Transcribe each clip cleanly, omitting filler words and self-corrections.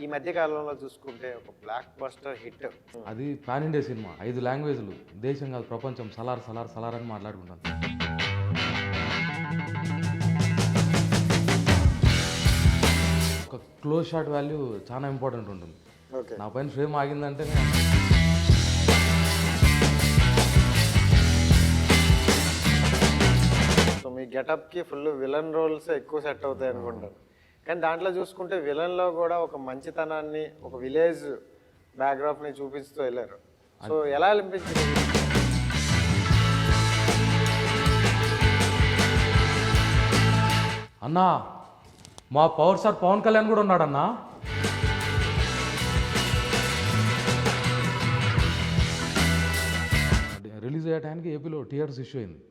ఈ మధ్య కాలంలో చూసుకుంటే ఒక బ్లాక్ బస్టర్ హిట్. అది పాన్ ఇండియా సినిమా 5 లాంగ్వేజ్లు దేశం కాదు ప్రపంచం సలార్ సలార్ సలార్ అని మాట్లాడుకుంటాను. ఒక క్లోజ్ షాట్ వాల్యూ చాలా ఇంపార్టెంట్ ఉంటుంది. ఓకే. నా పైన ఫ్రేమ్ ఆగిందంటే సో మీ గెటప్కి ఫుల్ విలన్ రోల్స్ ఎక్కువ సెట్ అవుతాయి అనుకుంటాను. కానీ దాంట్లో చూసుకుంటే విలన్లో కూడా ఒక మంచితనాన్ని, ఒక విలేజ్ బ్యాక్గ్రాఫ్ని చూపిస్తూ వెళ్ళారు. సో ఎలా అనిపించింది? అన్నా మా పవర్ స్టార్ పవన్ కళ్యాణ్ కూడా ఉన్నాడన్నా. రిలీజ్ అయ్యే టైంకి ఏపీలో థియేటర్స్ ఇష్యూ అయింది.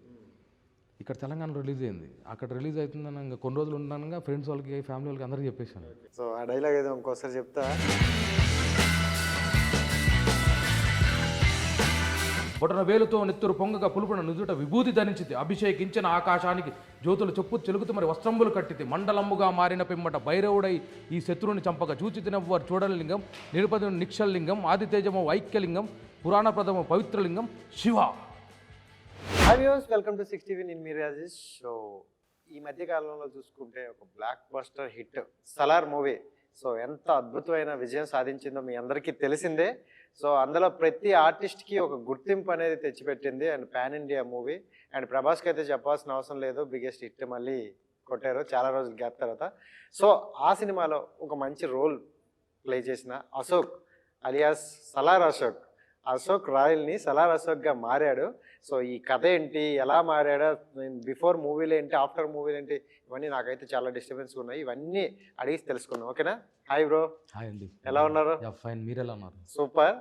ఇక్కడ తెలంగాణలో రిలీజ్ అయింది. అక్కడ రిలీజ్ అవుతుందని ఇంకా కొన్ని రోజులు ఉన్నానుగా ఫ్రెండ్స్ వాళ్ళకి ఫ్యామిలీ వాళ్ళకి అందరికీ చెప్పేశాను. సో ఆ డైలాగ్ ఏదో ఇంకోసారి చెప్తా. బొటన వేలుతో నెత్తురు పొంగగా పులుపున నుదుట విభూతి ధరించితి, అభిషేకించిన ఆకాశానికి జ్యోతులు చెప్పు చెలుగుతూ మరి వస్త్రంబులు కట్టితి, మండలమ్ముగా మారిన పిమ్మట భైరవుడై ఈ శత్రువుని చంపగా చూచి తినవ్వరు చూడలింగం, నిరుపదుని నిక్షలింగం, ఆదితేజము ఐక్యలింగం, పురాణప్రదము పవిత్రలింగం Shiva. Hi viewers, welcome to 6 TV. నేను మీ రాజేష్. సో ఈ మధ్య కాలంలో చూసుకుంటే ఒక blockbuster hit Salaar movie so ఎంత అద్భుతమైన విజయం సాధించిందో మీ అందరికీ తెలిసిందే. సో అందులో ప్రతి ఆర్టిస్ట్కి ఒక గుర్తింపు అనేది తెచ్చిపెట్టింది. And pan India movie. And ప్రభాస్కి అయితే చెప్పాల్సిన అవసరం లేదు, బిగ్గెస్ట్ హిట్ మళ్ళీ కొట్టారు చాలా రోజుల గ్యాప్ తర్వాత. సో ఆ సినిమాలో ఒక మంచి రోల్ ప్లే చేసిన అశోక్ అలియాస్ సలార్ అశోక్ రాయల్ని సలార్ అశోక్గా మారాడు. సో ఈ కథ ఏంటి, ఎలా మారాడో, బిఫోర్ మూవీలు ఏంటి, ఆఫ్టర్ మూవీలు ఏంటి, ఇవన్నీ నాకైతే చాలా డిస్టర్బెన్స్ ఉన్నాయి. ఇవన్నీ అడిగి తెలుసుకున్నాం. ఓకేనా? Hi bro. హాయ్ అండి. ఎలా ఉన్నారు? ఫైన్, మీరు ఎలా ఉన్నారు? సూపర్.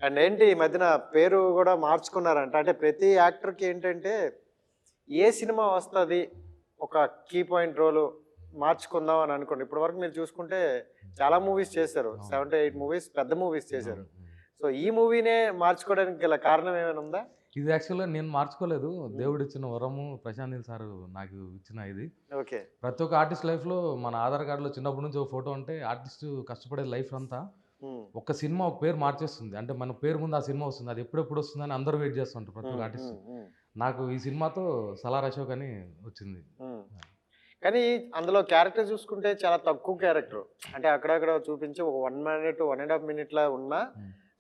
అండ్ ఏంటి ఈ మధ్యన పేరు కూడా మార్చుకున్నారంట. అంటే ప్రతి యాక్టర్కి ఏంటంటే ఏ సినిమా వస్తుంది ఒక కీ పాయింట్ రోలు మార్చుకుందాం అని అనుకోండి. ఇప్పటి వరకు మీరు చూసుకుంటే చాలా మూవీస్ చేశారు, 7 to 8 మూవీస్, పెద్ద మూవీస్ చేశారు. సో ఈ మూవీనే మార్చుకోవడానికి గల కారణం ఏమైనా ఉందా? ఇది యాక్చువల్గా నేను మార్చుకోలేదు, దేవుడు ఇచ్చిన వరము. ప్రశాంత్ నీల్ సార్ నాకు ఇచ్చిన ఇది. ఓకే. ప్రతి ఒక్క ఆర్టిస్ట్ లైఫ్లో మన ఆధార్ కార్డులో చిన్నప్పటి నుంచి ఒక ఫోటో ఉంటే ఆర్టిస్ట్ కష్టపడే లైఫ్ అంతా ఒక సినిమా ఒక పేరు మార్చేస్తుంది. అంటే మన పేరు ముందు ఆ సినిమా వస్తుంది, అది ఎప్పుడెప్పుడు వస్తుందని అందరూ వెయిట్ చేస్తుంటారు ప్రతి ఒక్క ఆర్టిస్ట్. నాకు ఈ సినిమాతో సలార్ అశోక్ అని వచ్చింది. కానీ అందులో క్యారెక్టర్ చూసుకుంటే చాలా తక్కువ క్యారెక్టర్. అంటే అక్కడక్కడ చూపించి ఒక 1 minute 1.5 minute లా ఉన్నా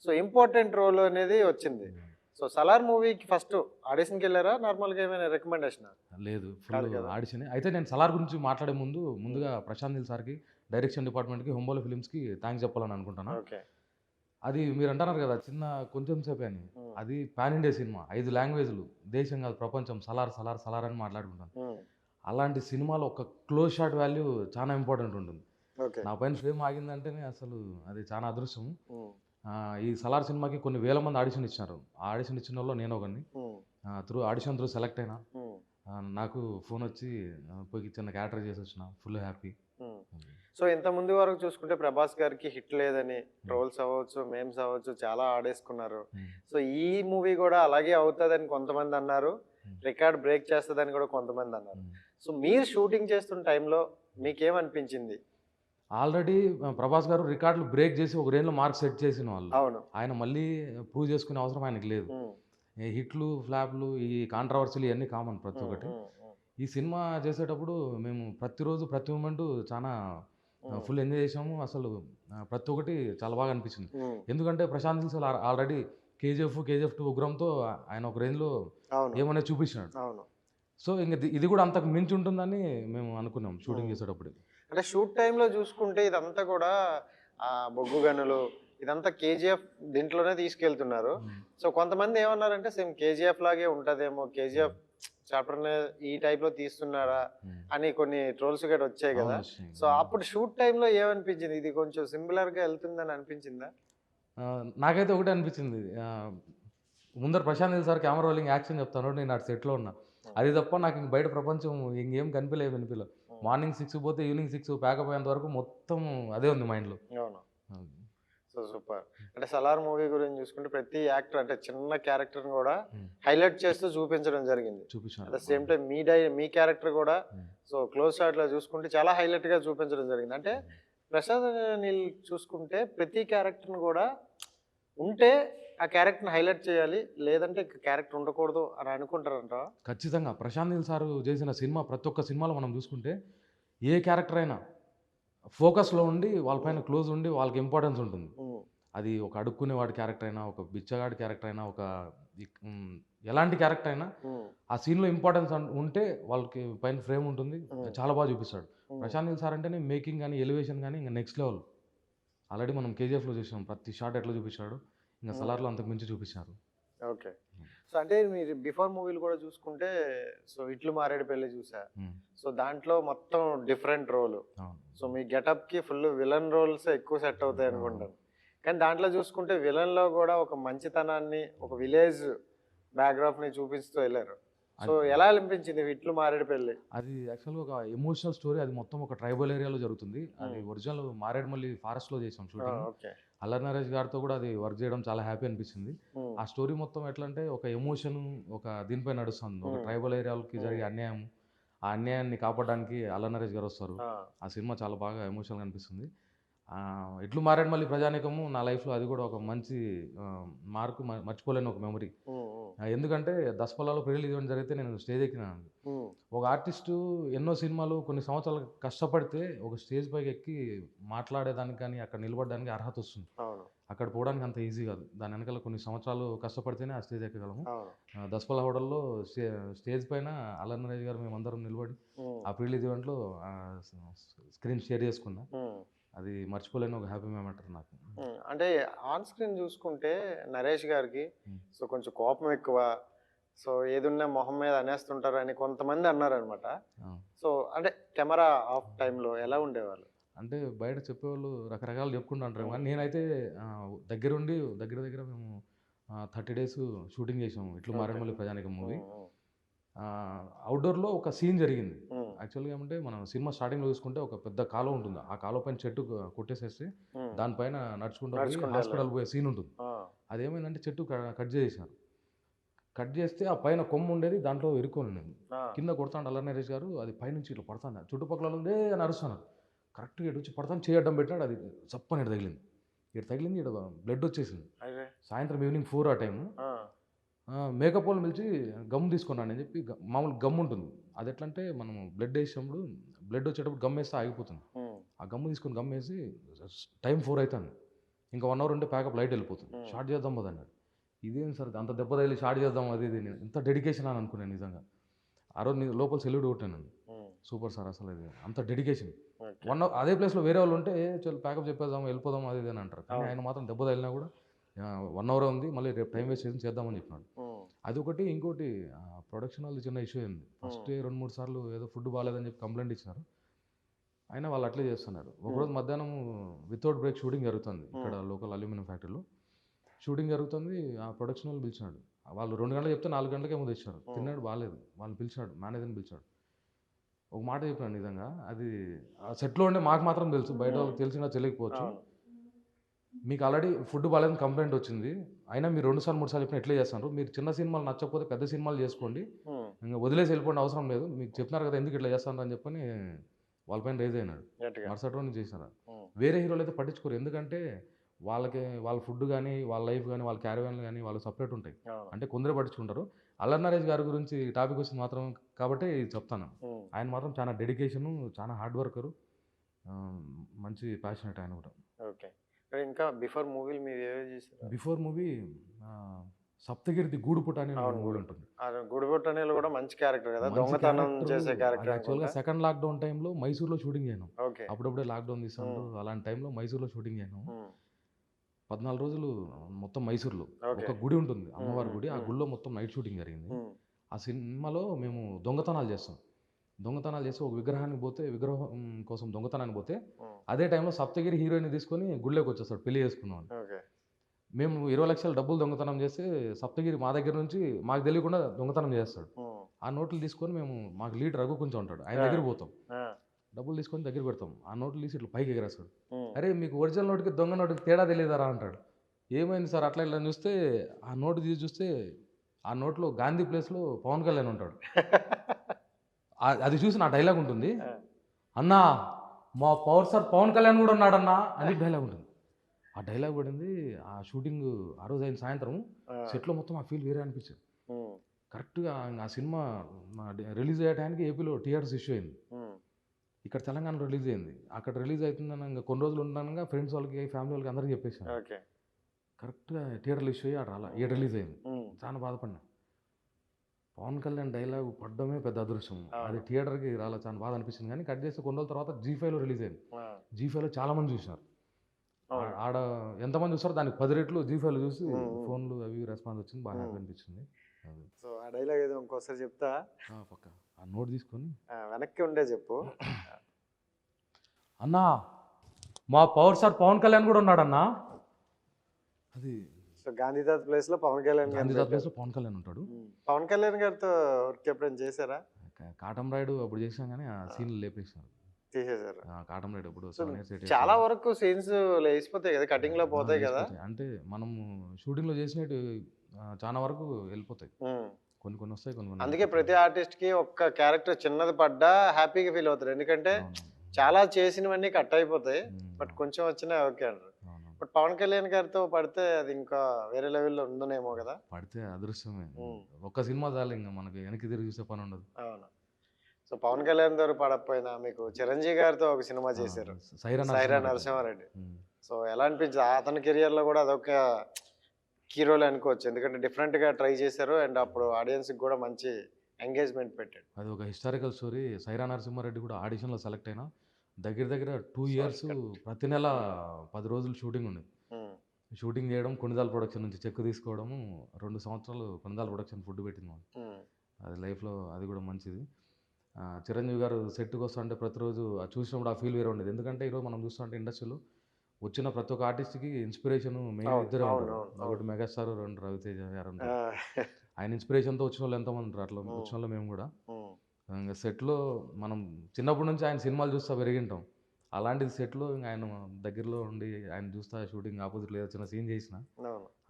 సో ఇంపార్టెంట్ రోల్ అనేది వచ్చింది. సో సలార్ మూవీకి ఫస్ట్ ఆడిషన్కి వెళ్ళారా, నార్మల్గా ఏమైనా రికమెండేషన్? లేదు, ఫుల్ ఆడిషన్. అయితే నేను సలార్ గురించి మాట్లాడే ముందుగా ప్రశాంత్ నీల్ సార్కి, డైరెక్షన్ డిపార్ట్మెంట్కి, హొంబోలో ఫిలిమ్స్కి థ్యాంక్స్ చెప్పాలని అనుకుంటున్నాను. ఓకే. అది మీరు అంటున్నారు కదా చిన్న కొంచెం సేపే అని, అది పాన్ ఇండియా సినిమా 5 లాంగ్వేజ్లు దేశం కాదు ప్రపంచం సలార్ సలార్ సలార్ అని మాట్లాడుకుంటాను. అలాంటి సినిమాలో ఒక క్లోజ్ షాట్ వాల్యూ చాలా ఇంపార్టెంట్ ఉంటుంది. నా పైన ఫ్రేమ్ ఆగిందంటేనే అసలు అది చాలా అదృష్టం. ఈ సలార్ సినిమాకి కొన్ని వేల మంది ఆడిషన్ ఇచ్చినారు. ఆ ఆడిషన్ ఇచ్చిన వాళ్ళు నేను ఒకరిని. ఆడిషన్ త్రూ సెలెక్ట్ అయినా. నాకు ఫోన్ వచ్చి పోయి చిన్న క్యారెక్టర్ చేసి వచ్చిన, ఫుల్ హ్యాపీ. సో ఇంత ముందు వరకు చూసుకుంటే ప్రభాస్ గారికి హిట్ లేదని ట్రోల్స్ అవ్వచ్చు, మేమ్స్ అవ్వచ్చు, చాలా ఆడేసుకున్నారు. సో ఈ మూవీ కూడా అలాగే అవుతుందని కొంతమంది అన్నారు, రికార్డ్ బ్రేక్ చేస్తుందని కూడా కొంతమంది అన్నారు. సో మీరు షూటింగ్ చేస్తున్న టైంలో మీకేమనిపించింది? ఆల్రెడీ ప్రభాస్ గారు రికార్డులు బ్రేక్ చేసి ఒక రేంజ్లో మార్క్ సెట్ చేసిన వాళ్ళు. అవును. ఆయన మళ్ళీ ప్రూవ్ చేసుకునే అవసరం ఆయనకి లేదు. హిట్లు ఫ్లాప్లు ఈ కాంట్రవర్సీలు ఇవన్నీ కామన్ ప్రతి ఒక్కటి. ఈ సినిమా చేసేటప్పుడు మేము ప్రతిరోజు ప్రతి మూమెంట్ చాలా ఫుల్ ఎంజాయ్ చేసాము. అసలు ప్రతి ఒక్కటి చాలా బాగా అనిపించింది. ఎందుకంటే Prashanth Neel sir already KGF 2 ఉగ్రంతో ఆయన ఒక రేంజ్లో ఏమనే చూపించినాడు. సో ఇంకా ఇది కూడా అంతకు మించి ఉంటుందని మేము అనుకున్నాం షూటింగ్ చేసేటప్పుడు. అంటే షూట్ టైంలో చూసుకుంటే ఇదంతా కూడా బొగ్గు గనులు ఇదంతా KGF దీంట్లోనే తీసుకెళ్తున్నారు. సో కొంతమంది ఏమన్నారంటే సేమ్ KGF లాగే ఉంటుందేమో, KGF చాప్టర్నే ఈ టైప్లో తీస్తున్నారా అని కొన్ని ట్రోల్స్ కూడా వచ్చాయి కదా. సో అప్పుడు షూట్ టైంలో ఏమనిపించింది? ఇది కొంచెం సిమిలర్గా వెళ్తుందని అనిపించిందా? నాకైతే ఒకటే అనిపించింది. ముందర Prashanth Neel sir camera rolling action చెప్తాను, నేను అటు సెట్లో ఉన్నా. అది తప్ప నాకు ఇంక బయట ప్రపంచం ఇంకేం కనిపించలేదు. మార్నింగ్ 6 పోతే ఈవినింగ్ 6 ప్యాకప్ అయ్యేంత వరకు మొత్తం అదే ఉంది మైండ్లో. అవును. So super. అంటే సలార్ మూవీ గురించి చూసుకుంటే ప్రతి యాక్టర్ అంటే చిన్న క్యారెక్టర్ని కూడా హైలైట్ చేస్తూ చూపించడం జరిగింది. At the same time me character కూడా సో క్లోజ్ షాట్లో చూసుకుంటే చాలా హైలైట్గా చూపించడం జరిగింది. అంటే ప్రసాద్ నీల్ చూసుకుంటే ప్రతి క్యారెక్టర్ని కూడా ఉంటే ఆ క్యారెక్టర్ని హైలైట్ చేయాలి, లేదంటే క్యారెక్టర్ ఉండకూడదు అని అనుకుంటారంట. ఖచ్చితంగా ప్రశాంత్ నీల్ సారు చేసిన సినిమా ప్రతి ఒక్క సినిమాలో మనం చూసుకుంటే ఏ క్యారెక్టర్ అయినా ఫోకస్లో ఉండి వాళ్ళపైన క్లోజ్ ఉండి వాళ్ళకి ఇంపార్టెన్స్ ఉంటుంది. అది ఒక అడుక్కునేవాడి క్యారెక్టర్ అయినా, ఒక బిచ్చగాడి క్యారెక్టర్ అయినా, ఒక ఎలాంటి క్యారెక్టర్ అయినా ఆ సీన్లో ఇంపార్టెన్స్ ఉంటే వాళ్ళకి పైన ఫ్రేమ్ ఉంటుంది. చాలా బాగా చూపిస్తాడు. ప్రశాంత్ నీల్ సార్ అంటేనే మేకింగ్ కానీ ఎలివేషన్ కానీ ఇంకా నెక్స్ట్ లెవెల్. ఆల్రెడీ మనం కేజీఎఫ్లో చూసాం ప్రతి షాట్ ఎట్లా చూపించాడు, ఇంకా సలార్లో అంతకు మించి చూపించారు. ఓకే. సో అంటే మీరు బిఫోర్ మూవీలు కూడా చూసుకుంటే, సో ఇట్లు మారేడు పెళ్లి చూసా. సో దాంట్లో మొత్తం డిఫరెంట్ రోల్. సో మీ గెటప్ కి ఫుల్ విలన్ రోల్స్ ఎక్కువ సెట్ అవుతాయి అనుకుంటాను. కానీ దాంట్లో చూసుకుంటే విలన్ లో కూడా ఒక మంచితనాన్ని, ఒక విలేజ్ బ్యాక్గ్రౌండ్ ని చూపిస్తూ వెళ్ళారు. సో ఎలా అనిపించింది ఇట్లు మారేడు పెళ్లి? అది యాక్చువల్గా ఒక ఎమోషనల్ స్టోరీ. అది మొత్తం ఒక ట్రైబల్ ఏరియాలో జరుగుతుంది. అది ఒరిజినల్ మారేడుమల్లి ఫారెస్ట్లో చేసాం షూటింగ్. అల్లరి నరేష్ గారితో కూడా అది వర్క్ చేయడం చాలా హ్యాపీ అనిపించింది. ఆ స్టోరీ మొత్తం ఎట్లా అంటే ఒక ఎమోషన్, ఒక దీనిపై నడుస్తుంది. ఒక ట్రైబల్ ఏరియాలకి జరిగే అన్యాయం, ఆ అన్యాయాన్ని కాపాడడానికి అల్లరి నరేష్ గారు వస్తారు. ఆ సినిమా చాలా బాగా ఎమోషనల్గా అనిపిస్తుంది. ఇట్లు మారేడుమల్లి ప్రజానీకము నా లైఫ్లో అది కూడా ఒక మంచి మార్కు, మర్చిపోలేని ఒక మెమరీ. ఎందుకంటే దసపల్లాలో ప్రీ రిలీజ్ ఈవెంట్ జరిగితే నేను స్టేజ్ ఎక్కినాను. ఒక ఆర్టిస్టు ఎన్నో సినిమాలు కొన్ని సంవత్సరాలు కష్టపడితే ఒక స్టేజ్ పైకి ఎక్కి మాట్లాడేదానికి కానీ అక్కడ నిలబడడానికి అర్హత వస్తుంది. అక్కడ పోవడానికి అంత ఈజీ కాదు. దాని వెనకాల కొన్ని సంవత్సరాలు కష్టపడితేనే ఆ స్టేజ్ ఎక్కగలము. దసపల్లా హోటల్లో స్టేజ్ పైన అల్లరి నరేష్ గారు మేమందరం నిలబడి ఆ ప్రీ రిలీజ్ ఈవెంట్లో స్క్రీన్ షేర్ చేసుకున్నా. అది మర్చిపోలేని ఒక హ్యాపీ మూమెంట్ నాకు. అంటే ఆన్ స్క్రీన్ చూసుకుంటే నరేష్ గారికి సో కొంచెం కోపం ఎక్కువ, సో ఏదున్నా మొహం మీద అనేస్తుంటారు అని కొంతమంది అన్నారనమాట. సో అంటే కెమెరా ఆఫ్ టైంలో ఎలా ఉండేవాళ్ళు? అంటే బయట చెప్పేవాళ్ళు రకరకాలు చెప్పుకుంటూ అంటారు. కానీ నేనైతే దగ్గరుండి దగ్గర దగ్గర మేము 30 days షూటింగ్ చేసాము ఇట్లు మారేడుమల్లి ప్రజానీకం మూవీ. అవుట్డోర్లో ఒక సీన్ జరిగింది. యాక్చువల్గా ఏమంటే మనం సినిమా స్టార్టింగ్లో చూసుకుంటే ఒక పెద్ద కాలువ ఉంటుంది. ఆ కాలువ పైన చెట్టు కొట్టేసేస్తే దానిపైన నడుచుకుంటూ పోయి హాస్పిటల్ పోయే సీన్ ఉంటుంది. అదేమైందంటే చెట్టు కట్ చేసేసారు. కట్ చేస్తే ఆ పైన కొమ్ము ఉండేది దాంట్లో ఇరుక్కొని నేను కింద కొడతాను అల్లరి నరేష్ గారు. అది పైనుంచి ఇట్లా పడతాను, చుట్టుపక్కల ఉండే అని అరుస్తాను. కరెక్ట్గా ఇటు వచ్చి పడతాను, చేయడం పెట్టాడు. అది చప్పని ఇటు తగిలింది. ఇటు తగిలింది, ఇటు బ్లడ్ వచ్చేసింది. సాయంత్రం ఈవినింగ్ 4 ఆ టైము. మేకప్ వాళ్ళు పిలిచి గమ్ తీసుకున్నాను అని చెప్పి, మామూలు గమ్ ఉంటుంది. అది ఎట్లా అంటే మనం బ్లడ్ వేసినప్పుడు బ్లడ్ వచ్చేటప్పుడు గమ్ వేస్తే ఆగిపోతుంది. ఆ గమ్ తీసుకొని గమ్ వేసి టైం 4 అవుతుంది. ఇంకా 1 hour ఉంటే ప్యాకప్ లైట్ వెళ్ళిపోతుంది. షార్ట్ చేద్దాం పోదన్నాడు. ఇదేం సార్ అంత దెబ్బ తగిలి షార్ట్ చేద్దాం అది ఇది. ఇంత డెడికేషన్ అని అనుకున్నాను నిజంగా. ఆ రోజు లోపల సెల్యూట్ కొట్టాను. సూపర్ సార్ అసలు ఇది అంత డెడికేషన్. 1 hour అదే ప్లేస్లో వేరే వాళ్ళు ఉంటే చలో ప్యాకప్ చెప్పేద్దాం వెళ్ళిపోదాం అది ఇది అని అంటారు. కానీ ఆయన మాత్రం దెబ్బ తగిలినా కూడా 1 hour ఉంది, మళ్ళీ రేపు టైం వేస్ట్ చేద్దామని చెప్పినాడు. అదొకటి. ఇంకోటి ప్రొడక్షన్ వాళ్ళు చిన్న ఇష్యూ అయింది. ఫస్ట్ 2-3 సార్లు ఏదో ఫుడ్ బాగాలేదని చెప్పి కంప్లైంట్ ఇచ్చినారు. అయినా వాళ్ళు అట్లే చేస్తున్నారు. ఒకరోజు మధ్యాహ్నం వితౌట్ బ్రేక్ షూటింగ్ జరుగుతుంది ఇక్కడ లోకల్ అల్యూమినియం ఫ్యాక్టరీలో. షూటింగ్ జరుగుతుంది. ఆ ప్రొడక్షన్ వాళ్ళు పిలిచాడు. వాళ్ళు 2 గంటలు చెప్తే 4 గంటలకేమో తెచ్చారు. తిన్నాడు బాగాలేదు. వాళ్ళని పిలిచాడు, మేనేజర్ని పిలిచాడు. ఒక మాట చెప్పాను నిజంగా, అది ఆ సెట్లో ఉండే మాకు మాత్రం తెలుసు, బయట వాళ్ళకి తెలిసినా తెలియకపోవచ్చు. మీకు ఆల్రెడీ ఫుడ్ బాగాలేదని కంప్లైంట్ వచ్చింది, అయినా మీరు 2 సార్లు 3 సార్లు చెప్పిన ఎట్లా చేస్తున్నారు? మీరు చిన్న సినిమాలు నచ్చకపోతే పెద్ద సినిమాలు చేసుకోండి, ఇంకా వదిలేసి వెళ్ళిపోండి, అవసరం లేదు, మీకు చెప్పినారు కదా ఎందుకు ఇట్లా చేస్తాను అని చెప్పని వాళ్ళపైన రేజ్ అయినాడు. మరుసటి రోజు చేసినారు. వేరే హీరోలు అయితే పట్టించుకోరు. ఎందుకంటే వాళ్ళకి వాళ్ళ ఫుడ్ కానీ వాళ్ళ లైఫ్ కానీ వాళ్ళ క్యారవాన్లు కానీ వాళ్ళు సపరేట్ ఉంటాయి. అంటే కొందరే పట్టించుకుంటారు. అల్లరి నరేష్ గారి గురించి టాపిక్ వచ్చింది మాత్రం కాబట్టి చెప్తాను. ఆయన మాత్రం చాలా డెడికేషను, చాలా హార్డ్ వర్కరు, మంచి ప్యాషనెట్ ఆయన కూడా. ఓకే. ఇంకా బిఫోర్ మూవీలు మీరు ఏవే చేశారు? బిఫోర్ మూవీ సప్తగిరిది గూడుపుట అనే మూవీ ఉంటుంది. గూడుపుట అనేది కూడా మంచి క్యారెక్టర్ కదా, దొంగతనం చేసే క్యారెక్టర్. యాక్చువల్గా సెకండ్ లాక్డౌన్ టైంలో మైసూర్లో షూటింగ్ చేయను. అప్పుడప్పుడే లాక్డౌన్ తీసాను. అలాంటి టైంలో మైసూర్లో షూటింగ్ చేయను. 14 రోజులు మొత్తం మైసూర్లో ఒక గుడి ఉంటుంది, అమ్మవారి గుడి. ఆ గుడిలో మొత్తం నైట్ షూటింగ్ జరిగింది. ఆ సినిమాలో మేము దొంగతనాలు చేస్తాం. దొంగతనాలు చేసి ఒక విగ్రహానికి పోతే, విగ్రహం కోసం దొంగతనానికి పోతే అదే టైంలో సప్తగిరి హీరోయిన్ తీసుకొని గుళ్ళోకి వచ్చేస్తాడు పెళ్లి చేసుకున్నాం. మేము 20 లక్షల డబ్బులు దొంగతనం చేస్తే సప్తగిరి మా దగ్గర నుంచి మాకు తెలియకుండా దొంగతనం చేస్తాడు. ఆ నోట్లు తీసుకొని మేము, మాకు లీడ్ రఘు కొంచెం ఉంటాడు, ఆయన దగ్గర పోతాం, డబ్బులు తీసుకొని దగ్గర పెడతాం. ఆ నోట్లు తీసి ఇట్లా పైకి ఎగరేస్తాడు. అరే మీకు ఒరిజినల్ నోటుకి దొంగ నోటుకి తేడా తెలియదారా అంటాడు. ఏమైంది సార్ అట్లా ఇట్లా చూస్తే ఆ నోటు తీసి చూస్తే ఆ నోట్లో గాంధీ ప్లేస్లో పవన్ కళ్యాణ్ ఉంటాడు. అది చూసి నా డైలాగ్ ఉంటుంది, అన్నా మా పవర్ స్టార్ పవన్ కళ్యాణ్ కూడా ఉన్నాడన్నా అని డైలాగ్ ఉంటుంది. ఆ డైలాగ్ పడింది, ఆ షూటింగ్ ఆ రోజు అయిన సాయంత్రం సెట్లో మొత్తం ఆ ఫీల్ వేరే అనిపించింది. కరెక్ట్గా ఆ సినిమా రిలీజ్ అయ్యే టైంకి ఏపీలో థియేటర్స్ ఇష్యూ అయింది. ఇక్కడ తెలంగాణ రిలీజ్ అయింది. అక్కడ రిలీజ్ అవుతుందని ఇంకా కొన్ని రోజులు ఉండగా ఫ్రెండ్స్ వాళ్ళకి ఫ్యామిలీ వాళ్ళకి అందరికీ చెప్పేసాను. కరెక్ట్గా థియేటర్లు ఇష్యూ అయ్యి అక్కడ అలా ఇక్కడ రిలీజ్ అయింది. చాలా బాధపడినా. పవన్ కళ్యాణ్ డైలాగ్ పడ్డమే పెద్ద అదృష్టం. అది థియేటర్కి రాలా, చాలా బాధ అనిపించింది. కానీ కట్ చేస్తే కొన్ని రోజుల తర్వాత G5లో రిలీజ్ అయింది. G5లో చాలా మంది చూసినారు. ఆడ ఎంతమంది చూసారో దానికి 10 రెట్లు G5లో చూసి ఫోన్లు అవి రెస్పాన్స్ వచ్చింది. బాగా హ్యాపీ అనిపించింది. సో ఆ డైలాగ్ ఏదో ఇంకోసారి చెప్తా. పక్క ఆ నోట్ తీసుకొని వెనక్కి ఉండే చెప్పు. అన్నా మా పవర్ స్టార్ పవన్ కళ్యాణ్ కూడా ఉన్నాడన్నా. అది సో గాంధీదాస్ ప్లేస్ లో పవన్ కళ్యాణ్ గాంధీదాస్ ప్లేస్ లో పవన్ కళ్యాణ్ ఉంటాడు. పవన్ కళ్యాణ్ గారితో వర్క్ ఎప్పుడైనా చేశారా? కాటం రాయుడు అప్పుడు చేసాం కానీ ఆ సీన్లు లేపేసినారు, తీసేశారు. కాటం రాయుడు అప్పుడు చాలా వరకు సీన్స్ లేచిపోతాయి కదా, కటింగ్ లో పోతాయి కదా. అంటే మనం షూటింగ్ లో చేసినట్టు చాలా వరకు వెళ్ళిపోతాయి. కొన్ని వస్తాయి, కొన్ని. అందుకే ప్రతి ఆర్టిస్ట్ కి ఒక్క క్యారెక్టర్ చిన్నది పడ్డా హ్యాపీగా ఫీల్ అవుతారు. ఎందుకంటే చాలా చేసినవన్నీ కట్ అయిపోతాయి, బట్ కొంచెం వచ్చినా ఓకే అంటారు. బట్ పవన్ కళ్యాణ్ గారితో పడితే అది ఇంకా వేరే లెవెల్లో ఉందనేమో కదా. పడితే అదృష్టమే. ఒక్క సినిమా చాలు, ఇంకా మనకి వెనక్కి తిరిగి చూసే పని ఉండదు. అవును. సో పవన్ కళ్యాణ్ గారు పడకపోయినా మీకు చిరంజీవి గారితో ఒక సినిమా చేశారు, సైరా నరసింహారెడ్డి. సో ఎలా అనిపించింది? అతని కెరియర్ లో కూడా అదొక హీరోలు అనుకోవచ్చు, ఎందుకంటే డిఫరెంట్ గా ట్రై చేశారు అండ్ అప్పుడు ఆడియన్స్ కి కూడా మంచి ఎంగేజ్మెంట్ పెట్టాడు. అది ఒక హిస్టారికల్ స్టోరీ. సైరా నరసింహారెడ్డి కూడా ఆడిషన్ లో సెలెక్ట్ అయినా దగ్గర 2 years ప్రతి నెల 10 రోజులు షూటింగ్ ఉండేది. షూటింగ్ చేయడం, కొనిదాల ప్రొడక్షన్ నుంచి చెక్ తీసుకోవడము, 2 సంవత్సరాలు కొనిదాల ప్రొడక్షన్ ఫుడ్ పెట్టింది మాకు. అది లైఫ్లో అది కూడా మంచిది. చిరంజీవి గారు సెట్కి వస్తా అంటే ప్రతిరోజు చూసినప్పుడు ఆ ఫీల్ వేరే ఉండేది. ఎందుకంటే ఈరోజు మనం చూస్తుంటే ఇండస్ట్రీలో వచ్చిన ప్రతి ఒక్క ఆర్టిస్ట్కి ఇన్స్పిరేషన్ మెయిన్ ఇద్దరే ఉంటారు. ఒకటి మెగాస్టార్, 2 రవితేజ గారు ఉంటారు. ఆయన ఇన్స్పిరేషన్తో వచ్చిన వాళ్ళు ఎంతమంది ఉంటారు, అట్లా వచ్చిన వాళ్ళు మేము కూడా. ఇంకా సెట్లో మనం చిన్నప్పటి నుంచి ఆయన సినిమాలు చూస్తూ పెరిగింటాం. అలాంటిది సెట్లో ఇంకా ఆయన దగ్గరలో ఉండి ఆయన చూస్తా షూటింగ్ ఆపోజిట్ లేదా చిన్న సీన్ చేసిన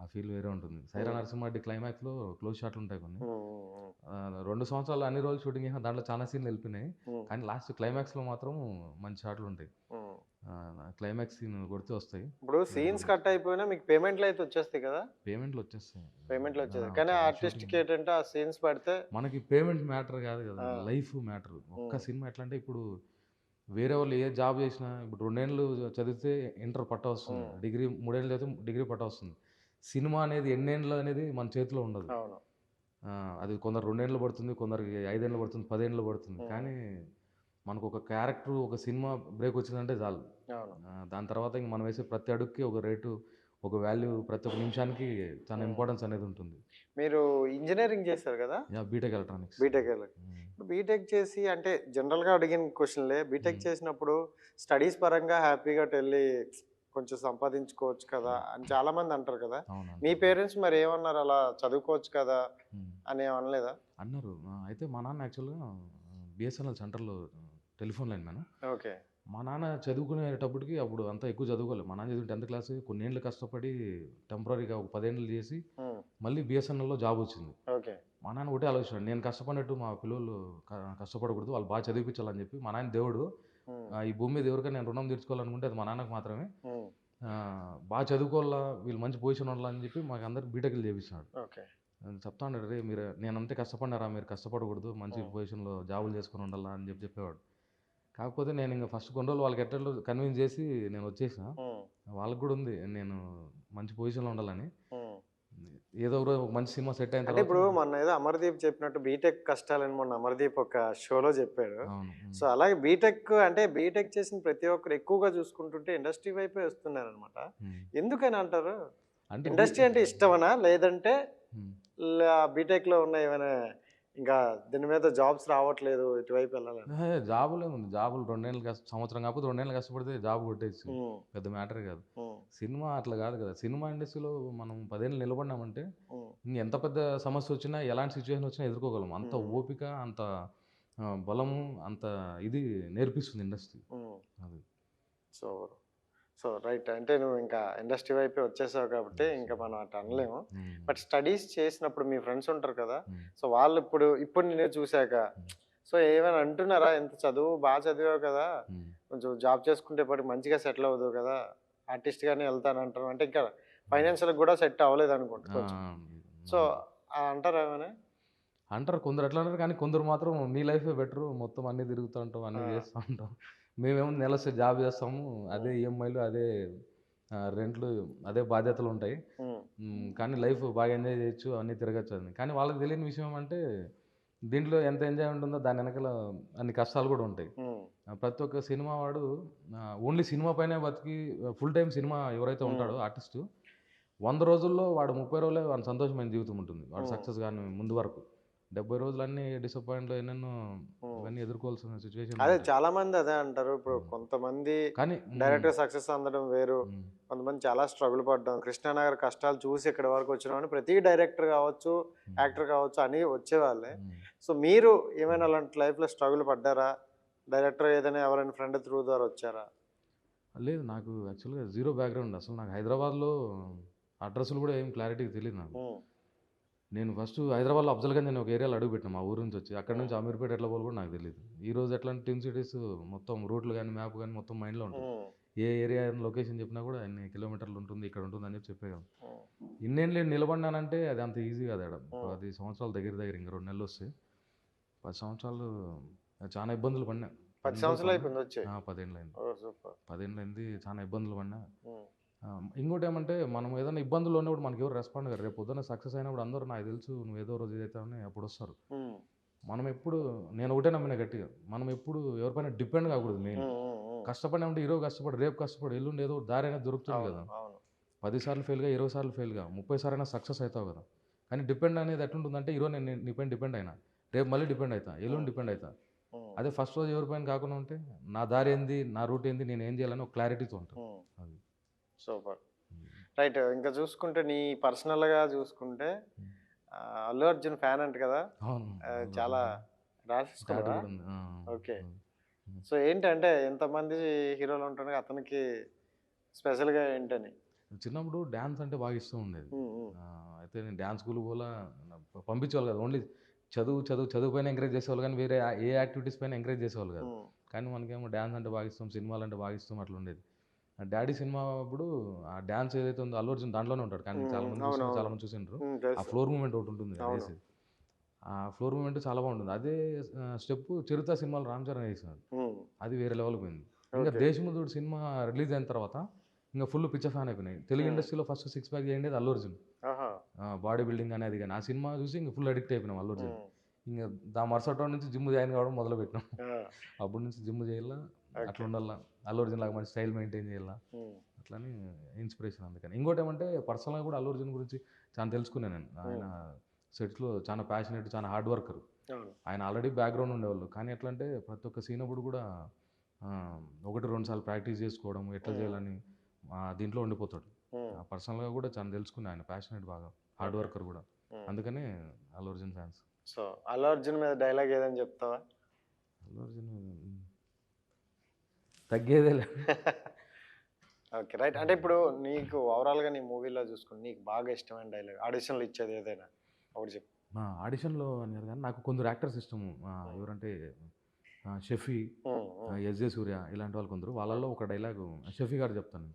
ఆ ఫీల్ వేరే ఉంటుంది. సైరా నరసింహారెడ్డి క్లైమాక్స్లో క్లోజ్ షాట్లు ఉంటాయి కొన్ని. 2 సంవత్సరాలు అన్ని రోజులు షూటింగ్ చేసిన దాంట్లో చాలా సీన్లు వెళ్ళిపోయినాయి, కానీ లాస్ట్ క్లైమాక్స్లో మాత్రం మంచి షాట్లు ఉంటాయి. క్లైమాక్స్ సీన్ కొడితే వస్తాయి. ఇప్పుడు సీన్స్ కట్ అయిపోయినా మీకు పేమెంట్లు అయితే వచ్చేస్తాయి కదా? పేమెంట్లు వచ్చేస్తాయి, కానీ ఆర్టిస్ట్ కి ఏంటంటే ఆ సీన్స్ పడితే మనకి పేమెంట్ మ్యాటర్ కాదు కదా, లైఫ్ మ్యాటర్. ఒక్క సినిమా ఎట్లా అంటే ఇప్పుడు వేరే వాళ్ళు ఏ జాబ్ చేసినా, ఇప్పుడు 2 ఏళ్ళు చదివితే ఇంటర్ పట్ట వస్తుంది, డిగ్రీ 3 ఏళ్ళు చదివితే డిగ్రీ పట్ట వస్తుంది. సినిమా అనేది ఎన్నేళ్ళు అనేది మన చేతిలో ఉండదు. అది కొందరు 2 ఏళ్ళు పడుతుంది, కొందరికి 5 ఏళ్ళు పడుతుంది, 10 ఏళ్ళు పడుతుంది. కానీ మనకు ఒక క్యారెక్టర్, ఒక సినిమా బ్రేక్ వచ్చిందంటే చాలు. దాని తర్వాత ఇంక మనం వేసే ప్రతి అడుగుకి ఒక రేటు, ఒక వాల్యూ, ప్రతి ఒక్క నిమిషానికి చాలా ఇంపార్టెన్స్ అనేది ఉంటుంది. మీరు ఇంజనీరింగ్ చేశారు కదా? BTech electronics. బీటెక్ చేసి, అంటే జనరల్గా అడిగిన క్వశ్చన్లే, బీటెక్ చేసినప్పుడు స్టడీస్ పరంగా హ్యాపీగా వెళ్ళి కొంచెం సంపాదించుకోవచ్చు కదా అని చాలా మంది అంటారు కదా. మీ పేరెంట్స్ మరి ఏమన్నారు, అలా చదువుకోవచ్చు కదా అని అనలేదా? అన్నారు. అయితే మా నాన్న యాక్చువల్గా బిఎస్ఎన్ఎల్ సెంటర్లో టెలిఫోన్ లైన్ మ్యాన్. ఓకే. మా నాన్న చదువుకునేటప్పటికి అప్పుడు అంతా ఎక్కువ చదువుకోలేదు. మా నాన్న చదివిన 10th క్లాస్ కొన్ని ఏళ్ళు కష్టపడి టెంపరీగా ఒక 10 ఏళ్ళు చేసి మళ్ళీ బిఎస్ఎన్ఎల్లో జాబ్ వచ్చింది. ఓకే. మా నాన్న ఒకటే ఆలోచన, నేను కష్టపడినట్టు మా పిల్లలు కష్టపడకూడదు, వాళ్ళు బాగా చదివించాలని చెప్పి. మా నాన్న దేవుడు, ఈ భూమి మీద ఎవరికైనా నేను రుణం తీర్చుకోవాలనుకుంటే అది మా నాన్నకు మాత్రమే. బాగా చదువుకోవాలా, వీళ్ళు మంచి పొజిషన్ ఉండాలని చెప్పి మాకు అందరికి బీటెక్లు చేపించినాడు. చెప్తాను, రే మీరు నేనంతే కష్టపడినారా, మీరు కష్టపడకూడదు, మంచి పొజిషన్లో జాబులు చేసుకుని ఉండాలా అని చెప్పేవాడు. కాకపోతే నేను ఇంకా ఫస్ట్ కొన్ని రోజులు వాళ్ళకి ఎట్లా కన్విన్స్ చేసి నేను వచ్చేసిన. వాళ్ళకి కూడా ఉంది నేను మంచి పొజిషన్లో ఉండాలని. ఏదో ఒక రోజు ఒక మంచి సినిమా సెట్ అయిన తర్వాత. ఇప్పుడు మొన్న ఏదో అమర్దీప్ చెప్పినట్టు బీటెక్ కష్టాలని మొన్న అమర్దీప్ ఒక షోలో చెప్పాడు. సో అలాగే బీటెక్ అంటే బీటెక్ చేసిన ప్రతి ఒక్కరు ఎక్కువగా చూసుకుంటుంటే ఇండస్ట్రీ వైపే వస్తున్నారు అనమాట. ఎందుకని అంటారు? అంటే ఇండస్ట్రీ అంటే ఇష్టమనా, లేదంటే బీటెక్ లో ఉన్న ఏమైనా ఇంకా దీని మీద జాబ్స్ రావట్లేదు ఇటువైపు వెళ్ళాలని? జాబులే ఉంది, జాబులు 2 ఏళ్ళు సంవత్సరం కాకపోతే 2 ఏళ్ళు కష్టపడితే జాబ్ కొట్టేసి పెద్ద మ్యాటర్ కాదు. సినిమా అట్లా కాదు కదా. సినిమా ఇండస్ట్రీలో మనం 10 ఏళ్ళు నిలబడినామంటే ఎంత పెద్ద సమస్య వచ్చినా, ఎలాంటి సిచ్యువేషన్ వచ్చినా ఎదుర్కోగలం. అంత ఓపిక, అంత బలము, అంత ఇది నేర్పిస్తుంది ఇండస్ట్రీ. అది సో రైట్. అంటే నువ్వు ఇంకా ఇండస్ట్రీ వైపే వచ్చేసావు కాబట్టి ఇంకా మనం అట్లా అనలేము. బట్ స్టడీస్ చేసినప్పుడు మీ ఫ్రెండ్స్ ఉంటారు కదా, సో వాళ్ళు ఇప్పుడు నేను చూశాక సో ఏమైనా అంటున్నారా, ఎంత చదువు బాగా చదివావు కదా, కొంచెం జాబ్ చేసుకుంటే పాటు మంచిగా సెటిల్ అవ్వదు కదా, ఆర్టిస్ట్గానే వెళ్తాను అంటాను అంటే ఇంకా ఫైనాన్షియల్ కూడా సెట్ అవ్వలేదు అనుకుంటా కొంచెం. సో అంటారా ఏమైనా? అంటారు కొందరు అట్లా అంటారు, కానీ కొందరు మాత్రం నీ లైఫే బెటరు, మొత్తం అన్నీ తిరుగుతూ ఉంటాం, అన్నీ చేస్తూ ఉంటాం. మేమేమో నెలసరి జాబ్ చేస్తాము, అదే ఈఎంఐలు, అదే రెంట్లు, అదే బాధ్యతలు ఉంటాయి. కానీ లైఫ్ బాగా ఎంజాయ్ చేయొచ్చు, అన్నీ తిరగచ్చు అని. కానీ వాళ్ళకి తెలియని విషయం ఏమంటే దీంట్లో ఎంత ఎంజాయ్ ఉంటుందో దాని వెనకాల అన్ని కష్టాలు కూడా ఉంటాయి. ప్రతి ఒక్క సినిమా వాడు ఓన్లీ సినిమా పైనే బతికి ఫుల్ టైం సినిమా ఎవరైతే ఉంటాడో ఆర్టిస్టు, 100 రోజుల్లో వాడు 30 రోజులే వాడి సంతోషమైన జీవితం ఉంటుంది, వాడు సక్సెస్ కానీ ముందు వరకు. 70 రోజులు అన్ని డిసప్పాయింట్లో ఎన్నెన్నో ఇవన్నీ ఎదుర్కోవాల్సిన సిచ్యువేషన్. అదే చాలా మంది అదే అంటారు. ఇప్పుడు కొంతమంది కానీ డైరెక్ట్ సక్సెస్ అందడం వేరు, కొంతమంది చాలా స్ట్రగుల్ పడ్డాం. కృష్ణానగర్ కష్టాలు చూసి ఇక్కడ వరకు వచ్చినామని ప్రతి డైరెక్టర్ కావచ్చు, యాక్టర్ కావచ్చు అని వచ్చేవాళ్ళే. సో మీరు ఏమైనా అలాంటి లైఫ్లో స్ట్రగుల్ పడ్డారా? డైరెక్టర్ ఏదైనా ఎవరైనా ఫ్రెండ్ త్రూ ద్వారా వచ్చారా? లేదు, నాకు యాక్చువల్గా జీరో బ్యాక్గ్రౌండ్. అసలు నాకు హైదరాబాద్లో అడ్రస్లు కూడా ఏం క్లారిటీగా తెలియదు నాకు. నేను ఫస్ట్ హైదరాబాద్లో అఫ్జల్గంజ్ నేను ఒక ఏరియాలో అడుగుపెట్టాను మా ఊరు నుంచి వచ్చి. అక్కడ నుంచి అమీర్పేట ఎట్లా పోలు కూడా నాకు తెలియదు. ఈ రోజు ఎట్లా అంటే ట్విన్ సిటీస్ మొత్తం రూట్లు కానీ మ్యాప్ కానీ మొత్తం మైండ్లో ఉంటుంది. ఏ ఏరియా లొకేషన్ చెప్పినా కూడా ఎన్ని కిలోమీటర్లు ఉంటుంది, ఇక్కడ ఉంటుంది అని చెప్పేయగలం. ఇన్నేళ్ళు నిలబడినానంటే అది అంత ఈజీ కాదు. ఆడ 10 సంవత్సరాలు దగ్గర ఇంకా 2 నెలలు వస్తాయి. 10 సంవత్సరాలు చాలా ఇబ్బందులు పడినా. 10 సంవత్సరాలు అయిపోయింది వచ్చి. 10 ఏళ్ళు అయింది. 10 ఏళ్ళు అయింది, చాలా ఇబ్బందులు పడినా. ఇంకోటి ఏమంటే మనం ఏదైనా ఇబ్బందులు ఉన్నప్పుడు మనకి ఎవరు రెస్పాండ్ కాదు. రేపు పొద్దున్న సక్సెస్ అయినప్పుడు అందరూ నాకు తెలుసు నువ్వు ఏదో రోజు ఇదైతావని అప్పుడు వస్తారు. మనం ఎప్పుడు, నేను ఒకటే నమ్మిన గట్టిగా, మనం ఎప్పుడు ఎవరిపైన డిపెండ్ కాకూడదు. మెయిన్ కష్టపడి ఉంటే ఈరోజు కష్టపడి రేపు కష్టపడి ఎల్లుండి ఏదో దారి అయినా దొరుకుతుంది కదా. 10 సార్లు ఫెయిల్గా 20 సార్లు ఫెయిల్గా 30 సార్లు అయినా సక్సెస్ అవుతావు కదా. కానీ డిపెండ్ అనేది ఎట్లుంటుందంటే ఈరోజు నేను నీపైన డిపెండ్ అయినా, రేపు మళ్ళీ డిపెండ్ అవుతా, ఎల్లుండి డిపెండ్ అవుతా. అదే ఫస్ట్ రోజు ఎవరిపైన కాకుండా ఉంటే నా దారి ఏంది, నా రూట్ ఏంది, నేను ఏం చేయాలని ఒక క్లారిటీతో ఉంటాను. అది సూపర్. రైట్. ఇంకా చూసుకుంటే నీ పర్సనల్గా చూసుకుంటే అల్లు అర్జున్ ఫ్యాన్ అంట కదా. చాలా రాసిస్తా. ఓకే. సో ఏంటంటే ఎంతమంది హీరోలు ఉంటారు, అతనికి స్పెషల్గా ఏంటని? చిన్నప్పుడు డ్యాన్స్ అంటే బాగా ఇష్టం ఉండేది. అయితే నేను డ్యాన్స్ స్కూల్ పోలా పంపించేవాళ్ళు కదా. ఓన్లీ చదువు పైన ఎంకరేజ్ చేసేవాళ్ళు, కానీ వేరే ఏ యాక్టివిటీస్ పైన ఎంకరేజ్ చేసేవాళ్ళు కాదు. కానీ మనకేమో డ్యాన్స్ అంటే బాగా ఇష్టం, సినిమాలు అంటే బాగా ఇష్టం, అట్లా ఉండేది. డాడీ సినిమా అప్పుడు ఆ డ్యాన్స్ ఏదైతే ఉందో అల్లు అర్జున్ దాంట్లోనే ఉంటాడు. కానీ చాలా మంది చూసిండ్రు. ఆ ఫ్లోర్ మూమెంట్ ఒకటి ఉంటుంది, ఆ ఫ్లోర్ మూమెంట్ చాలా బాగుంటుంది. అదే స్టెప్ చిరుత సినిమాలో రామ్ చరణ్ వేసినాడు, అది వేరే లెవెల్ పోయింది. ఇంకా దేశముఖుడు సినిమా రిలీజ్ అయిన తర్వాత ఇంకా ఫుల్ పిక్చర్ ఫ్యాన్ అయిపోయినాయి. తెలుగు ఇండస్ట్రీలో ఫస్ట్ 6 ప్యాక్ చేయండి అల్లు అర్జున్, బాడీ బిల్డింగ్ అనేది. కానీ ఆ సినిమా చూసి ఇంకా ఫుల్ అడిక్ట్ అయిపోయినాం అల్లు అర్జున్. ఇంకా మరుసటి నుంచి జిమ్ జాయిన్ కావడం మొదలు పెట్టినాం. అప్పటి నుంచి జిమ్ చేయాలా, అట్లా ఉండాలా, అల్లు అర్జున్ లాగా మంచి స్టైల్ మెయింటైన్ చేయాలా, అట్లని ఇన్స్పిరేషన్. అందుకని ఇంకోటి ఏమంటే పర్సనల్గా కూడా అల్లు అర్జున్ గురించి చాలా తెలుసుకున్నాను నేను. ఆయన సెట్స్లో చాలా ప్యాషనేట్, చాలా హార్డ్ వర్కర్. ఆయన ఆల్రెడీ బ్యాక్గ్రౌండ్ ఉండేవాళ్ళు, కానీ ఎట్లా అంటే ప్రతి ఒక్క సీన్ అప్పుడు కూడా 1-2 సార్లు ప్రాక్టీస్ చేసుకోవడం, ఎట్లా చేయాలని దీంట్లో ఉండిపోతాడు. పర్సనల్గా కూడా చాలా తెలుసుకున్నాను. ఆయన ప్యాషనేట్, బాగా హార్డ్ వర్కర్ కూడా. అందుకనే అల్లు అర్జున్ ఫ్యాన్స్. సో అల్లు అర్జున్ మీద డైలాగ్ ఏదని చెప్తావా? అల్లు అర్జున్ తగ్గేదేలే. Okay, right. అంటే ఇప్పుడు నీకు ఓవరాల్గా నీ మూవీలో చూసుకుని నీకు బాగా ఇష్టమైన డైలాగ్, ఆడిషన్లో ఇచ్చేది ఏదైనా ఒకటి చెప్పు. ఆడిషన్లో అన్నారు కానీ నాకు కొందరు యాక్టర్స్ ఇష్టము. ఎవరంటే షఫీ, ఎస్జే సూర్య, ఇలాంటి వాళ్ళు కొందరు. వాళ్ళల్లో ఒక డైలాగు షఫీ గారు చెప్తాను.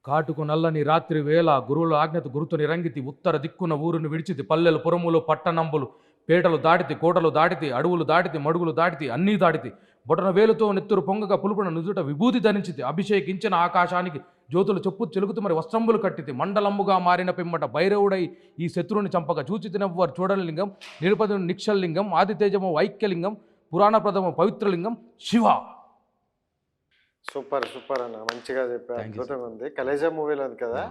కాటుకు నల్లని రాత్రి వేళ గురువుల ఆజ్ఞత గురుతుని రంగితి, ఉత్తర దిక్కున ఊరుని విడిచితి, పల్లెలు పురములు పట్టణంబులు పేటలు దాటితి, కోటలు దాటితి, అడవులు దాటితి, మడుగులు దాటితి, అన్నీ దాటితి, బొటన వేలుతో నెత్తురు పొంగగా పులుపున నుదుట విభూతి ధరించితి, అభిషేకించిన ఆకాశానికి జ్యోతులు చెప్పు చెలుగుతు మరి వస్త్రంబులు కట్టితి, మండలంబుగా మారిన పిమ్మట భైరవుడై ఈ శత్రువుని చంపగా చూచితినవ్వరు చూడని లింగం, నిరుపదుని నిక్షలింగం, ఆదితేజము ఐక్యలింగం, పురాణప్రదము పవిత్రలింగం శివ. సూపర్ సూపర్ అన్న, మంచిగా చెప్పారు, అద్భుతంగా ఉంది. కలేజా మూవీలో ఉంది కదా.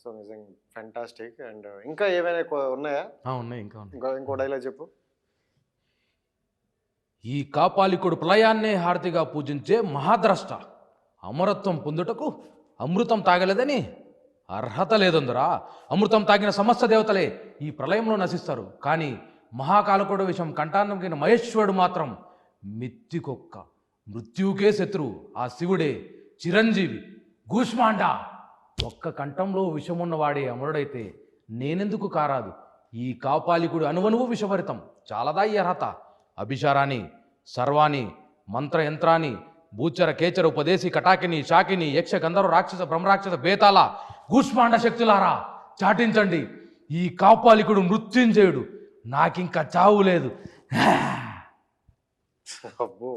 సో నిజంగా ఫ్యాంటాస్టిక్. అండ్ ఇంకా ఏమైనా ఉన్నాయా? ఉన్నాయి, ఇంకో డైలాగ్ చెప్పు. ఈ కాపాలికుడు ప్రళయాన్నే హారతిగా పూజించే మహాద్రష్ట, అమరత్వం పొందుటకు అమృతం తాగలేదని అర్హత లేదందురా. అమృతం తాగిన సమస్త దేవతలే ఈ ప్రళయంలో నశిస్తారు, కానీ మహాకాలకుడు విషయం కంఠాన్నం మహేశ్వరుడు మాత్రం మిత్తికొక్క మృత్యువుకే శత్రువు. ఆ శివుడే చిరంజీవి గూష్మాండా. ఒక్క కంఠంలో విషమున్నవాడే అమరుడైతే నేనెందుకు కారాదు. ఈ కాపాలికుడు అనువనువు విషభరితం, చాలదా ఈ అర్హత. అభిషారాన్ని సర్వాణి మంత్రయంత్రాన్ని భూచర కేచర ఉపదేశి కటాకిని శాకిని యక్ష గంధర్వ రాక్షస బ్రహ్మరాక్షస బేతాళ కూష్మాండ శక్తులారా చాటించండి, ఈ కాపాలికుడు మృత్యుంజయుడు, నాకింకా చావు లేదు. అబ్బో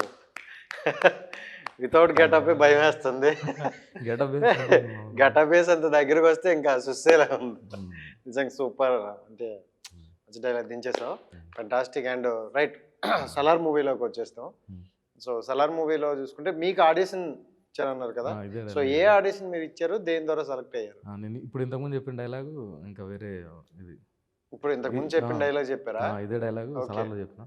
వితౌట్ గెటప్ భయం వేస్తుంది. గెటప్ వేసి అంత దగ్గరకు వస్తే ఇంకా సుస్సేలా ఉంది. నిజంగా సూపర్, అంటే మంచి డైలాగ్ దించేసాం, ఫంటాస్టిక్. అండ్ రైట్, సలార్ మూవీలోకి వచ్చేస్తాం. సో సలార్ మూవీలో చూసుకుంటే మీకు ఆడిషన్ ఇచ్చారన్నారు కదా, సో ఏ ఆడిషన్ మీరు ఇచ్చారు, దేని ద్వారా సెలెక్ట్ అయ్యారు? నేను ఇప్పుడు ఇంతకుముందు చెప్పిన డైలాగు ఇంకా వేరే ఇది, ఇప్పుడు ఇంతకు ముందు చెప్పిన డైలాగ్ చెప్పారా? ఇదే డైలాగు సలార్లో చెప్పిన,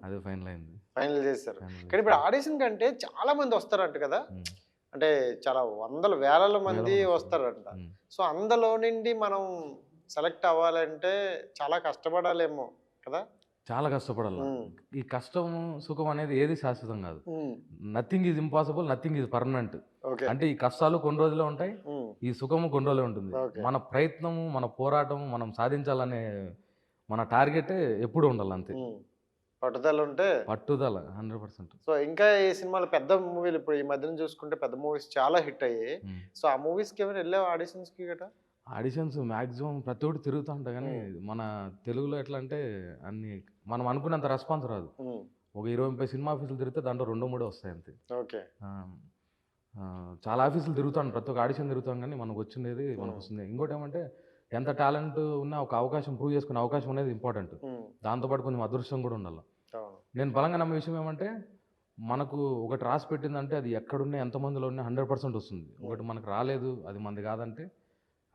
అదే ఫైనల్ అయింది, ఫైనల్ చేస్తారు. కానీ ఇప్పుడు ఆడిషన్ కంటే చాలా మంది వస్తారంట కదా, అంటే చాలా వందల వేల మంది వస్తారంట. సో అందులో నుండి మనం సెలెక్ట్ అవ్వాలంటే చాలా కష్టపడాలేమో కదా? చాలా కష్టపడాలి. ఈ కష్టం సుఖం అనేది ఏది శాశ్వతం కాదు. Nothing is impossible, nothing is permanent. అంటే ఈ కష్టాలు కొన్ని రోజులే ఉంటాయి, ఈ సుఖము కొన్ని రోజులే ఉంటుంది. మన ప్రయత్నము, మన పోరాటం, మనం సాధించాలనే మన టార్గెట్ ఎప్పుడు ఉండాలి, అంతే. పట్టుదల ఉంటే, పట్టుదల 100%. సో ఇంకా ఈ సినిమాలు పెద్ద మూవీలు ఇప్పుడు ఈ మధ్యన చూసుకుంటే పెద్ద మూవీస్ చాలా హిట్ అయ్యాయి. సో ఆ మూవీస్ కి ఏమైనా వెళ్ళావు ఆడిషన్స్ కి గట్రా? ఆడిషన్స్ మ్యాక్సిమం ప్రతి ఒక్కటి తిరుగుతూ ఉంటాయి, కానీ మన తెలుగులో ఎట్లా అంటే అన్ని మనం అనుకున్నంత రెస్పాన్స్ రాదు. ఒక 20-30 సినిమా ఆఫీసులు తిరిగితే దాంట్లో 2-3 వస్తాయి అంతే. ఓకే, చాలా ఆఫీసులు తిరుగుతాను, ప్రతి ఒక్క ఆడిషన్ తిరుగుతాం, కానీ మనకు వచ్చిండేది మనకు వస్తుంది. ఇంకోటి ఏమంటే ఎంత టాలెంట్ ఉన్నా ఒక అవకాశం ప్రూవ్ చేసుకునే అవకాశం అనేది ఇంపార్టెంట్. దాంతోపాటు కొంచెం అదృష్టం కూడా ఉండాలి. నేను బలంగా నమ్మే విషయం ఏమంటే, మనకు ఒకటి రాసి పెట్టిందంటే అది ఎక్కడున్నా ఎంతమందిలో ఉన్నా 100% వస్తుంది. ఒకటి మనకు రాలేదు, అది మనది కాదంటే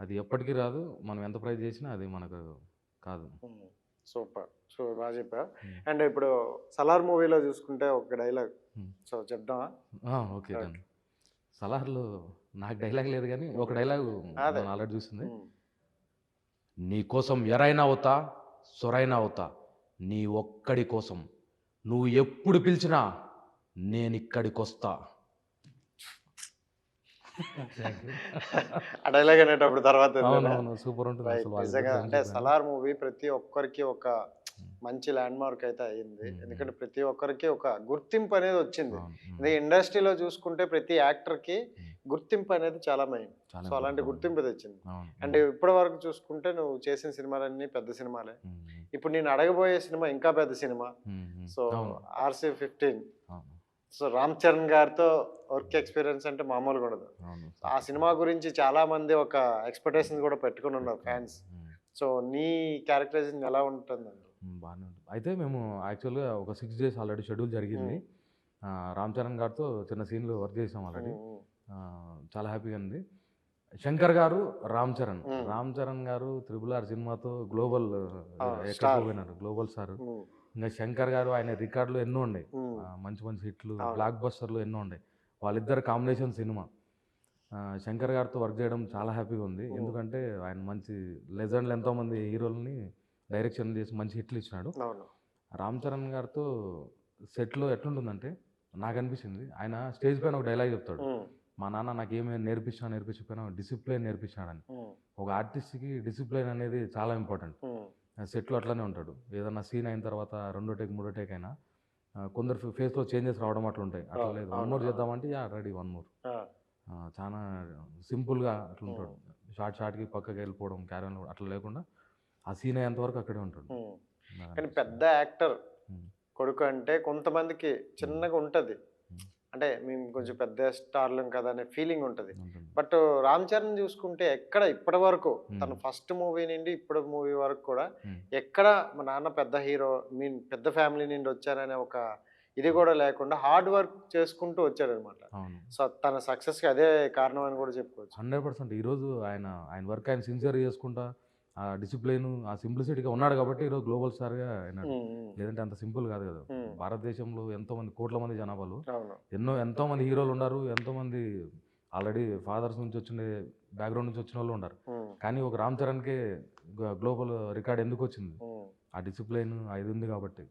అది ఎప్పటికీ రాదు. మనం ఎంత ట్రై చేసినా అది మనకు కాదు. సూపర్, సో బాగా చెప్పా. అండ్ ఇప్పుడు సలార్ మూవీలో చూసుకుంటే ఒక డైలాగ్, సో చెప్దామా? ఓకే, సలార్లో నాకు డైలాగ్ లేదు, కానీ ఒక డైలాగ్ ఆల్రెడీ చూసింది. నీ కోసం ఎరైనా అవుతా, సొరైనా అవుతా, నీ ఒక్కడి కోసం, నువ్వు ఎప్పుడు పిలిచినా నేను ఇక్కడికి వస్తా. ఆ డైలాగ్ అనేటప్పుడు తర్వాత సూపర్ ఉంటుంది. అంటే సలార్ మూవీ ప్రతి ఒక్కరికి ఒక మంచి ల్యాండ్ మార్క్ అయితే అయ్యింది. ఎందుకంటే ప్రతి ఒక్కరికి ఒక గుర్తింపు అనేది వచ్చింది. ఇండస్ట్రీలో చూసుకుంటే ప్రతి యాక్టర్ కి గుర్తింపు అనేది చాలా మెయిన్. సో అలాంటి గుర్తింపు తెచ్చింది. అండ్ ఇప్పటి వరకు చూసుకుంటే నువ్వు చేసిన సినిమాలన్నీ పెద్ద సినిమాలే. ఇప్పుడు నేను అడగబోయే సినిమా ఇంకా పెద్ద cinema. So RC-15, so Ram Charan గారితో వర్క్ ఎక్స్పీరియన్స్ అంటే మామూలుగా ఉండదు. ఆ సినిమా గురించి చాలా మంది ఒక ఎక్స్పెక్టేషన్ కూడా పెట్టుకుని ఉన్నారు ఫ్యాన్స్. సో నీ క్యారెక్టరైజేషన్ ఎలా ఉంటుందండి? బాగానే ఉంటుంది. అయితే మేము యాక్చువల్గా ఒక 6 days ఆల్రెడీ షెడ్యూల్ జరిగింది. రామ్ చరణ్ గారితో చిన్న సీన్లు వర్క్ చేసాం ఆల్రెడీ. చాలా హ్యాపీగా ఉంది. శంకర్ గారు, రామ్ చరణ్ గారు RRR సినిమాతో గ్లోబల్ ఎక్కడిపోయినారు, గ్లోబల్ స్టార్. ఇంకా శంకర్ గారు ఆయన రికార్డులు ఎన్నో ఉన్నాయి, మంచి మంచి హిట్లు, బ్లాక్ బస్టర్లు ఎన్నో ఉన్నాయి. వాళ్ళిద్దరు కాంబినేషన్ సినిమా. శంకర్ గారితో వర్క్ చేయడం చాలా హ్యాపీగా ఉంది. ఎందుకంటే ఆయన మంచి లెజెండ్లు ఎంతోమంది హీరోలని డైరెక్షన్ చేసి మంచి హిట్లు ఇచ్చినాడు. రామ్ చరణ్ గారితో సెట్లో ఎట్లుంటుందంటే నాకు అనిపించింది, ఆయన స్టేజ్ పైన ఒక డైలాగ్ చెప్తాడు, మా నాన్న నాకు ఏమేమి నేర్పించకపోయినా డిసిప్లిన్ నేర్పించాడని. ఒక ఆర్టిస్ట్కి డిసిప్లిన్ అనేది చాలా ఇంపార్టెంట్. సెట్లో అట్లనే ఉంటాడు. ఏదన్నా సీన్ అయిన తర్వాత 2వ టేక్ 3వ టేక్ అయినా కొందరు ఫేస్లో చేంజెస్ రావడం అట్లా ఉంటాయి. అట్లా లేదు, 1 more చేద్దామంటే రెడీ 1 more. చాలా సింపుల్గా అట్లా ఉంటాడు. షార్ట్కి పక్కకి వెళ్ళిపోవడం, క్యారెన్ అట్లా లేకుండా ఆ సీన్ అయ్యేంత వరకు అక్కడే ఉంటాడు. కానీ పెద్ద యాక్టర్ కొడుకు అంటే కొంతమందికి చిన్నగా ఉంటుంది, అంటే మేము కొంచెం పెద్ద స్టార్లం కదా అనే ఫీలింగ్ ఉంటుంది. బట్ రామ్ చరణ్ చూసుకుంటే ఎక్కడ ఇప్పటి వరకు తన ఫస్ట్ మూవీ నుండి ఇప్పుడు మూవీ వరకు కూడా ఎక్కడ మా నాన్న పెద్ద హీరో, మీన్ పెద్ద ఫ్యామిలీ నుండి వచ్చారనే ఒక ఇది కూడా లేకుండా హార్డ్ వర్క్ చేసుకుంటూ వచ్చాడు అనమాట. సో తన సక్సెస్కి అదే కారణం అని కూడా చెప్పుకోవచ్చు. 100%. ఈరోజు ఆయన వర్క్ ఆయన సిన్సియర్ చేసుకుంటా, ఆ డిసిప్లిన్, ఆ సింప్లిసిటీగా ఉన్నాడు కాబట్టి ఈరోజు గ్లోబల్ స్టార్గా అయినాడు. లేదంటే అంత సింపుల్ కాదు కదా. భారతదేశంలో ఎంతోమంది కోట్ల మంది జనాభాలు, ఎంతోమంది హీరోలు ఉన్నారు, ఎంతోమంది ఆల్రెడీ ఫాదర్స్ నుంచి వచ్చిన బ్యాక్గ్రౌండ్ నుంచి వచ్చిన వాళ్ళు ఉన్నారు. కానీ ఒక రామ్ చరణ్కే గ్లోబల్ రికార్డ్ ఎందుకు వచ్చింది? ఆ డిసిప్లిన్ అది ఉంది కాబట్టి.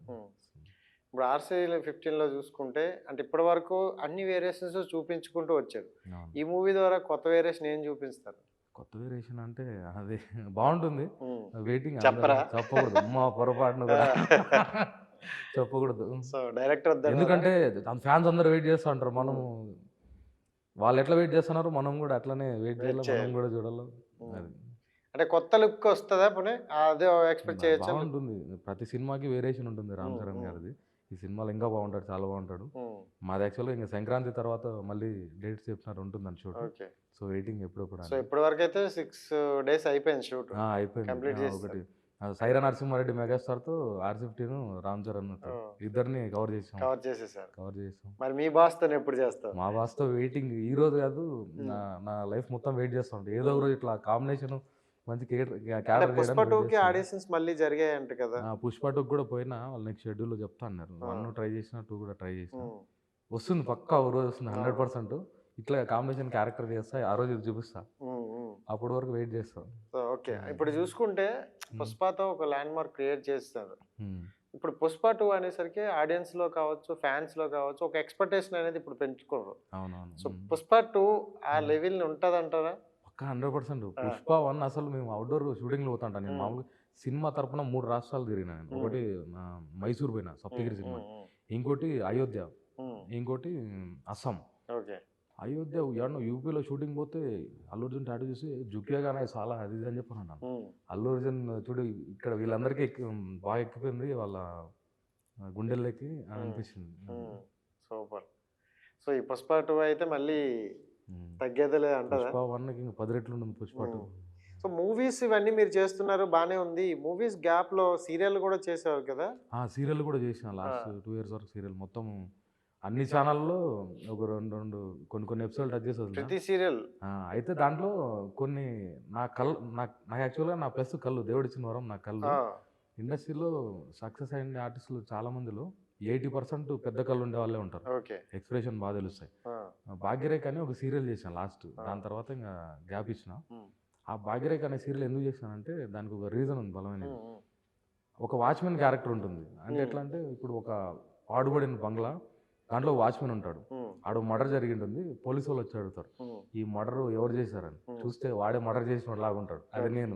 ఇప్పుడు RC-15లో చూసుకుంటే అంటే ఇప్పటి వరకు అన్ని వేరియేషన్స్ చూపించుకుంటూ వచ్చారు. ఈ మూవీ ద్వారా కొత్త వేరియేషన్ ఏం చూపిస్తారు? కొత్త వేరియేషన్ అంటే అది బాగుంటుంది. వెయిటింగ్ చెప్పరా? చెప్పకూడదు, మా పొరపాటును కూడా. చెప్పకూడదు. సో డైరెక్టర్ వద్దన్నారా? ఎందుకంటే ఫ్యాన్స్ అందరూ వెయిట్ చేస్తూ ఉంటారు. మనం వాళ్ళు ఎట్లా వెయిట్ చేస్తున్నారు మనం కూడా అట్లనే వెయిట్ చేయాలి, మనం చేయాలి. కూడా చూడాలి. ఉమ్. అది అంటే కొత్త లుక్ వస్తుందా పోనీ అదే ఎక్స్పెక్ట్ చేయొచ్చు. బాగుంటుంది. ప్రతి సినిమాకి వేరియేషన్ ఉంటుంది రామ్ చరణ్ గారిది. ఈ సినిమాలో ఇంకా బాగుంటాడు, చాలా బాగుంటాడు. మాది యాక్చువల్గా ఇంకా సంక్రాంతి తర్వాత మళ్ళీ డేట్స్ చెప్తున్నారు ఉంటుందని షూట్. ఓకే. సో వెయిటింగ్ ఎప్పుడప్పుడు సో ఇప్పటి వరకు అయితే 6 days అయిపోయింది షూట్. అయిపోయింది. కంప్లీట్ ఒకటి సైరా నరసింహారెడ్డి మెగాస్టార్తో R15 రామ్ చరణ్ ఇద్దరిని కవర్ చేసాం. కవర్ చేసాం. మరి మీ బాస్ తో ఎప్పుడు చేస్తావు? మా బాస్తో వెయిటింగ్ ఈ రోజు కాదు, నా లైఫ్ మొత్తం వెయిట్ చేస్తూ ఉంటాను. ఏదో ఒక రోజు ఇట్లా కాంబినేషన్ మంచి పుష్ప 2కి ఆడిషన్స్ మళ్ళీ జరిగాయంట కదా. పుష్ప 2 కూడా పోయినా వాళ్ళు నెక్స్ట్ షెడ్యూల్లో చెప్తా అన్నారు. 1 ట్రై చేసిన, 2 కూడా ట్రై చేసిన. వస్తుంది పక్కా ఒక రోజు వస్తుంది 100%. ఇట్లా కాంబినేషన్ క్యారెక్టర్ చేస్తా, ఆ రోజు ఇది చూపిస్తా. అప్పటి వరకు వెయిట్ చేస్తాం. ఓకే. ఇప్పుడు చూసుకుంటే పుష్పతో ఒక ల్యాండ్ మార్క్ క్రియేట్ చేస్తారు. ఇప్పుడు పుష్ప 2 అనేసరికి ఆడియన్స్ లో కావచ్చు, ఫ్యాన్స్ లో కావచ్చు, ఒక ఎక్స్పెక్టేషన్ అనేది ఇప్పుడు పెంచుకోరు. అవునవును. సో పుష్ప 2 ఆ లెవెల్ ఉంటది అంటారా? పక్కా 100%. పుష్ప 1 అసలు మేము అవుట్డోర్ షూటింగ్లో పోతాంట. నేను మామూలుగా సినిమా తరపున 3 రాష్ట్రాలు తిరిగినా నేను. ఒకటి మైసూర్ పోయినా సప్తగిరి సినిమా, ఇంకోటి అయోధ్య, ఇంకోటి అస్సాం. ఓకే. అయోధ్య యూపీలో షూటింగ్ పోతే అల్లు అర్జున్ టాటూ చూసి జుక్యాగానే చాలా అది ఇది అని చెప్పాను అన్నాను. అల్లు అర్జున్ చూడు ఇక్కడ వీళ్ళందరికీ బాగా ఎక్కిపోయింది వాళ్ళ గుండెల్లోకి అని అనిపించింది. సూపర్. సో ఈ పుష్ప 2 అయితే మళ్ళీ తగ్గేదిలే అంటారా? పుష్ప 1కి ఇంకా 10 రెట్లు ఉంటుంది పుష్ప 2. సో మూవీస్ ఇవన్నీ మీరు చేస్తున్నారు, బానే ఉంది. మూవీస్ గ్యాప్ లో సీరియల్ కూడా చేసేవారు కదా? సీరియల్ కూడా చేసిన లాస్ట్ 2 years వరకు. సీరియల్ మొత్తం అన్ని ఛానల్లో ఒక రెండు కొన్ని ఎపిసోడ్ టచ్ చేసి ప్రతి సీరియల్. అయితే దాంట్లో కొన్ని నాకు యాక్చువల్గా నా ప్లస్ కళ్ళు, దేవుడిచ్చిన వరం నా కళ్ళు. ఇండస్ట్రీలో సక్సెస్ అయిన ఆర్టిస్టులు చాలా మందిలో 80% పెద్ద కళ్ళు ఉండే వాళ్ళే ఉంటారు. ఎక్స్ప్రెషన్ బాగా తెలుస్తాయి. భాగ్యరేఖ అని ఒక సీరియల్ చేశాను లాస్ట్. దాని తర్వాత ఇంకా గ్యాప్ ఇచ్చిన. ఆ భాగ్యరేఖ అనే సీరియల్ ఎందుకు చేశానంటే దానికి ఒక రీజన్ ఉంది బలమైనది. ఒక వాచ్మెన్ క్యారెక్టర్ ఉంటుంది. అంటే ఎట్లా అంటే ఇప్పుడు ఒక పాడుబడిన బంగ్లా, దాంట్లో వాచ్మెన్ ఉంటాడు. ఆడు మర్డర్ జరిగి ఉంటుంది. పోలీసు వాళ్ళు వచ్చి అడుగుతారు ఈ మర్డర్ ఎవరు చేశారని. చూస్తే వాడే మర్డర్ చేసిన లాగా ఉంటాడు. అది నేను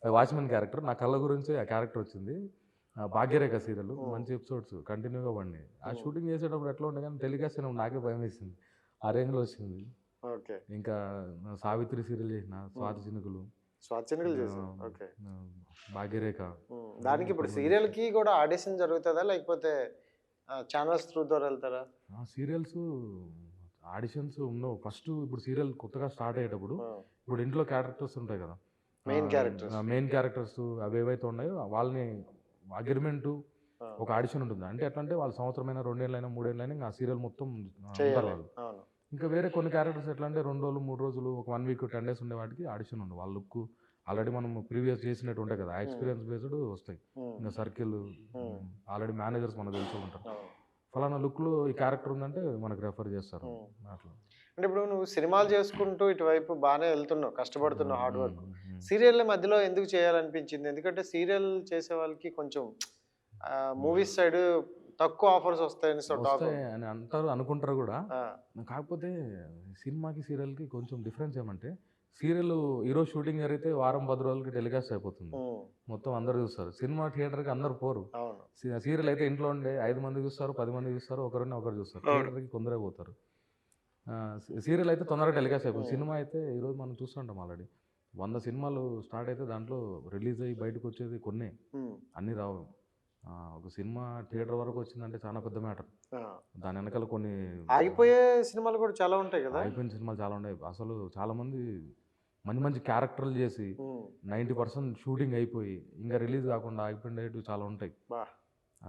వాచ్మెన్ క్యారెక్టర్. నా కళ్ళ గురించి ఆ క్యారెక్టర్ వచ్చింది. భాగ్యరేఖ సీరియల్ మంచి ఎపిసోడ్స్ కంటిన్యూగా పడినాయి. ఆ షూటింగ్ చేసేటప్పుడు ఎట్లా ఉండే కానీ టెలికాస్ట్ అయినప్పుడు నాకే భయం వేసింది. ఆ రేంజ్లో వచ్చింది. ఇంకా సావిత్రి సీరియల్ చేసిన, స్వాతి చినుకులు, భాగ్యరేఖ. దానికి ఇప్పుడు సీరియల్ కి కూడా ఆడిషన్ జరుగుతుందా లేకపోతే ఛానల్స్ త్రూ ద్వారా వెళ్తారా? సీరియల్స్ ఆడిషన్స్ ఉండవు. ఫస్ట్ ఇప్పుడు సీరియల్ కొత్తగా స్టార్ట్ అయ్యేటప్పుడు ఇప్పుడు ఇంట్లో క్యారెక్టర్స్ ఉంటాయి కదా, మెయిన్ క్యారెక్టర్స్ అవి ఏవైతే ఉన్నాయో వాళ్ళని అగ్రిమెంట్ ఒక ఆడిషన్ ఉంటుంది. అంటే ఎట్లా అంటే వాళ్ళు సంవత్సరమైనా 2 ఏళ్ళైనా 3 ఏళ్ళైనా ఇంకా సీరియల్ మొత్తం ఉంటారు వాళ్ళు. ఇంకా వేరే కొన్ని క్యారెక్టర్స్ ఎట్లా అంటే 2 రోజులు 3 రోజులు, ఒక 1 week 10 days ఉండే వాటికి ఆడిషన్ ఉండవు. వాళ్ళ లుక్ ఆల్రెడీ మనం ప్రీవియస్ చేసినట్టు ఉంటాయి కదా, ఎక్స్పీరియన్స్ బేస్డ్ వస్తాయి. ఇంకా సర్కిల్ ఆల్రెడీ మేనేజర్స్ మనకు తెలిసి ఉంటారు. ఫలానా లుక్లో ఈ క్యారెక్టర్ ఉందంటే మనకు రెఫర్ చేస్తారు. అట్లా అంటే ఇప్పుడు నువ్వు సినిమాలు చేసుకుంటూ ఇటువైపు బాగానే వెళ్తున్నావు, కష్టపడుతున్నావు, హార్డ్ వర్క్. సీరియల్ మధ్యలో ఎందుకు చేయాలనిపించింది? ఎందుకంటే సీరియల్ చేసే వాళ్ళకి కొంచెం మూవీస్ సైడ్ తక్కువ ఆఫర్స్ వస్తాయని అని అంటారు, అనుకుంటారు కూడా. కాకపోతే సినిమాకి సీరియల్కి కొంచెం డిఫరెన్స్ ఏమంటే సీరియల్ ఈరోజు షూటింగ్ జరిగితే వారం 10 రోజులకి టెలికాస్ట్ అయిపోతుంది, మొత్తం అందరు చూస్తారు. సినిమా థియేటర్కి అందరు పోరు. సీరియల్ అయితే ఇంట్లో ఉండే 5 మంది చూస్తారు, 10 మంది చూస్తారు, ఒకరు చూస్తారు. థియేటర్కి కొందరే పోతారు. సీరియల్ అయితే తొందరగా టెలికాస్ట్ అయిపోతుంది. సినిమా అయితే ఈరోజు మనం చూస్తుంటాం ఆల్రెడీ 100 సినిమాలు స్టార్ట్ అయితే దాంట్లో రిలీజ్ అయ్యి బయటకు వచ్చేది కొన్ని, అన్నీ రావు. ఒక సినిమా థియేటర్ వరకు వచ్చిందంటే చాలా పెద్ద మ్యాటర్. దాని వెనకాల కొన్ని ఆగిపోయే సినిమాలు కూడా చాలా ఉంటాయి కదా. ఆగిపోయిన సినిమాలు చాలా ఉన్నాయి. అసలు చాలా మంది మంచి మంచి క్యారెక్టర్లు చేసి 90% షూటింగ్ అయిపోయి ఇంకా రిలీజ్ కాకుండా ఆగిపోయినవి చాలా ఉంటాయి.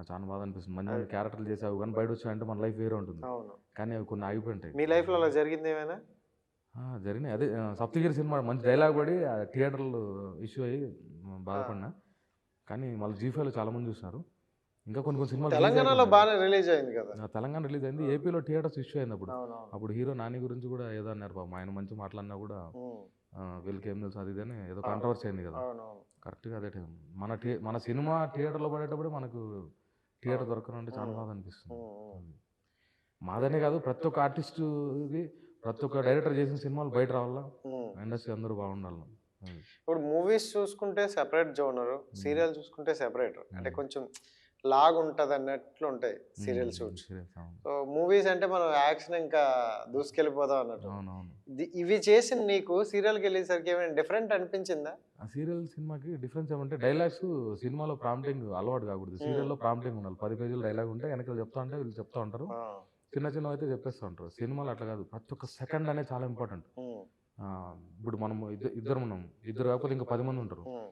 చాలా బాధ అనిపిస్తుంది. మంచి మంచి క్యారెక్టర్లు చేసి అవి కానీ బయట వచ్చాయంటే మన లైఫ్ వేరే ఉంటుంది. కానీ అవి కొన్ని ఆగిపోయింటాయి. మీ లైఫ్లో అలా జరిగింది ఏమైనా? జరిగినాయి. అదే సప్తగిరి సినిమా మంచి డైలాగ్ పడి థియేటర్లు ఇష్యూ అయ్యి బాధపడినా. కానీ మళ్ళీ G5లో చాలా మంది చూసినారు. ఇంకా కొన్ని సినిమాలు తెలంగాణలో బాగా రిలీజ్ అయింది కదా. తెలంగాణ రిలీజ్ అయింది. ఏపీలో థియేటర్స్ ఇష్యూ అయింది. అప్పుడు హీరో నాని గురించి కూడా ఏదో అన్నారు పాపం. ఆయన మంచి మాట్లాడినా కూడా వీళ్ళకి ఏం తెలుసు అది ఇదని ఏదో కాంట్రవర్సీ అయింది కదా. కరెక్ట్గా అదే టైం మన సినిమా థియేటర్లో పడేటప్పుడు మనకు థియేటర్ దొరకనంటే చాలా బాధ అనిపిస్తుంది. మాదనే కాదు, ప్రతి ఒక్క ఆర్టిస్టుది, ప్రతి ఒక్క డైరెక్టర్ చేసిన సినిమాలు బయట రావాలా, ఇండస్ట్రీ అందరూ బాగుండాలి. ఇప్పుడు మూవీస్ చూసుకుంటే సెపరేట్ జోనర్, సీరియల్ చూసుకుంటే సెపరేట్. అంటే కొంచెం లాగుంటది అన్నట్లు ఉంటాయి సీరియల్ షూట్స్. సీరియల్స్ అవును. సో మూవీస్ అంటే మనం యాక్షన్ ఇంకా దూసుకెళ్ళిపోదాం అన్నట్టు. అవునవును. ఇవి చేసిన నీకు సీరియల్కి వెళ్ళేసరికి ఏమైనా డిఫరెంట్ అనిపించిందా? ఆ సీరియల్ సినిమాకి డిఫరెన్స్ ఏమంటే డైలాగ్స్ సినిమాలో ప్రాంప్టింగ్ అలవాటు కాకూడదు. సీరియల్‌లో ప్రాంప్టింగ్ ఉండాలి. 10 పేజీల డైలాగ్ ఉంటే వెనకాల చెప్తా ఉంటే వీళ్ళు చెప్తా ఉంటారు. ఆ, చిన్న చిన్నవి అయితే చెప్పేస్తా ఉంటారు. సినిమాలో అట్లా కాదు. ప్రతి ఒక్క సెకండ్ అనేది చాలా ఇంపార్టెంట్. ఉమ్, ఇప్పుడు మనం ఇద్దరు ఉన్నాం. ఇద్దరు కాకపోతే ఇంకా 10 మంది ఉంటారు. ఉమ్,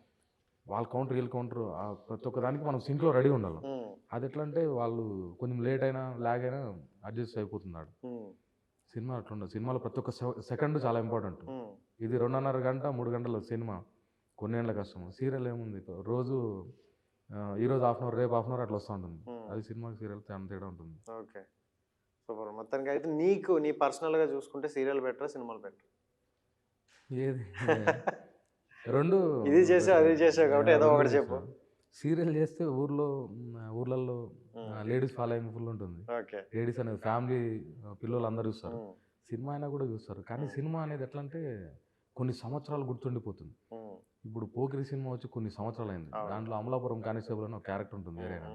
వాళ్ళ కౌంటర్ వీళ్ళ కౌంటర్ ప్రతి ఒక్క దానికి మనం సింక్‌లో రెడీగా ఉండాలి. ఉమ్, అది ఎట్లా అంటే వాళ్ళు కొంచెం లేట్ అయినా లాగ్ అయినా అడ్జస్ట్ అయిపోతున్నాడు. ఉమ్, సినిమా అట్లా ఉండదు. సినిమాలో ప్రతి ఒక్క సెకండ్ చాలా ఇంపార్టెంట్. ఉమ్, ఇది 2:30 గంట 3 గంటల సినిమా కొన్నేళ్ల కష్టం. సీరియల్ ఏముంది రోజు ఈరోజు హాఫ్ అన్ అవర్ రేపు హాఫ్ అన్ అవర్ అట్లా వస్తూ ఉంటుంది. అది సినిమాకి సీరియల్కి అంత తేడా ఉంటుంది. Okay, super. మొత్తానికి అయితే నీకు నీ పర్సనల్గా చూసుకుంటే సీరియల్ బెటరా, సినిమాలు బెటర్? ఏది రెండు ఇది చేసావు అది చేసావు కాబట్టి ఏదో ఒకటి చెప్పు. సీరియల్ చేస్తే ఊర్లలో లేడీస్ ఫాలోయింగ్ ఫుల్ ఉంటుంది. ఓకే. లేడీస్ అనేది ఫ్యామిలీ పిల్లలు అందరూ చూస్తారు. సినిమా అయినా కూడా చూస్తారు. కానీ సినిమా అనేది ఎట్లా అంటే కొన్ని సంవత్సరాలు గుర్తుండిపోతుంది. ఇప్పుడు పోకిరి సినిమా వచ్చి కొన్ని సంవత్సరాలు అయింది. దాంట్లో అమలాపురం కానిస్టేబుల్ అని ఒక క్యారెక్టర్ ఉంటుంది వేరేనా.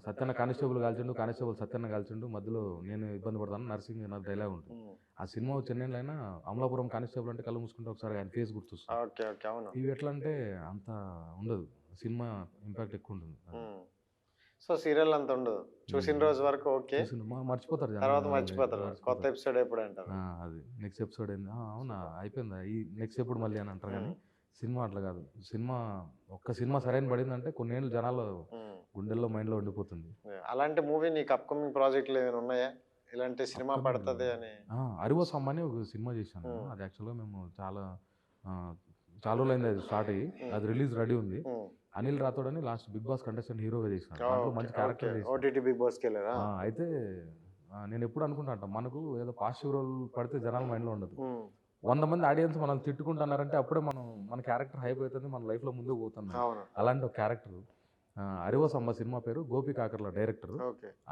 సత్యన్న కానిస్టేబుల్ కాల్చిండు, కానిస్టేబుల్ సత్యన్న కాల్చిండు, మధ్యలో నేను ఇబ్బంది పడతాను నర్సింగ్ నాకు డైలాగ్ ఉంటుంది. ఆ సినిమా చెన్నైలో అమలాపురం కానిస్టేబుల్ అంటే కళ్ళు మూసుకుంటే ఒకసారి ఆయన ఫేస్ గుర్తొస్తుంది. ఇవి ఎట్లా అంటే అంత ఉండదు. సినిమా ఇంపాక్ట్ ఎక్కువ ఉంటుంది. సో సీరియల్ అంత ఉండదు, చూసిన రోజు వరకు ఓకే, మర్చిపోతారు జనాలు. తర్వాత మర్చిపోతారు. కొత్త ఎపిసోడ్ ఎప్పుడు అంటారు. అది నెక్స్ట్ ఎపిసోడ్ ఏంది, అవునా అయిపోయిందా ఈ నెక్స్ట్ ఎప్పుడు మళ్ళీ అని అంటారు. కానీ సినిమా అట్లా కాదు. ఒక్క సినిమా సరైన పడిందంటే కొన్నేళ్ళు జనాలు గుండెల్లో మైండ్లో ఉండిపోతుంది. అలాంటి మూవీ నీకు అప్కమింగ్ ప్రాజెక్టులు ఏమైనా ఉన్నాయా, ఇలాంటి సినిమా పడుతుంది అని? అరివసమ్మ అని ఒక సినిమా చేశాను. అది యాక్చువల్గా మేము చాలా రోజులు అయింది అది స్టార్ట్ అయ్యి. అది రిలీజ్ రెడీ ఉంది. అనిల్ రాథోడ్ అని లాస్ట్ బిగ్ బాస్ కంటెస్టెంట్ హీరోగా చేశాను. దాంట్లో మంచి క్యారెక్టర్ ఓటీటీ బిగ్ బాస్కి వెళ్ళారా? అయితే నేను ఎప్పుడు అనుకుంటా మనకు ఏదో పాజిటివ్ రోల్ పడితే జనాల మైండ్లో ఉండదు. 100 మంది ఆడియన్స్ మనం తిట్టుకుంటున్నారంటే అప్పుడే మన క్యారెక్టర్ హైప్ అవుతుంది, మన లైఫ్లో ముందుకు పోతుంది. అలాంటి ఒక క్యారెక్టర్ అరివసమ్మ సినిమా పేరు. Gopi Kakarla director,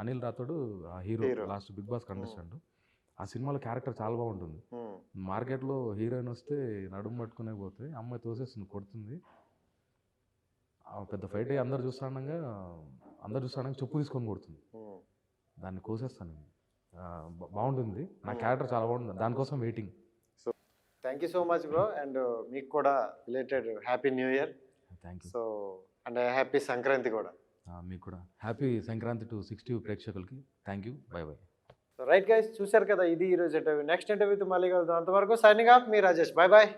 Anil Rathod hero, last Bigg Boss contestant. ఆ సినిమాలో క్యారెక్టర్ చాలా బాగుంటుంది. మార్కెట్లో హీరోయిన్ వస్తే నడుము పట్టుకునే పోతే అమ్మాయి తోసేస్తుంది, కొడుతుంది. పెద్ద ఫైట్ అందరు చూస్తానంగా చెప్పు తీసుకొని కొడుతుంది. దాన్ని కోసేస్తాను. బాగుంటుంది. నా క్యారెక్టర్ చాలా బాగుంటుంది. దానికోసం waiting. So thank you so much bro. And మీకు కూడా related happy new year. Thank you. So and happy Sankranti కూడా. మీకు కూడా హ్యాపీ సంక్రాంతి టు 60 ప్రేక్షకులకి. Thank you. By by. Right guys, చూశారు కదా, ఇది ఈరోజు ఇంటర్వ్యూ. నెక్స్ట్ ఇంటర్వ్యూతో మళ్ళీ కలుద్దాం. అంతవరకు సైనింగ్ ఆఫ్, మీ రాజేష్. Bye bye.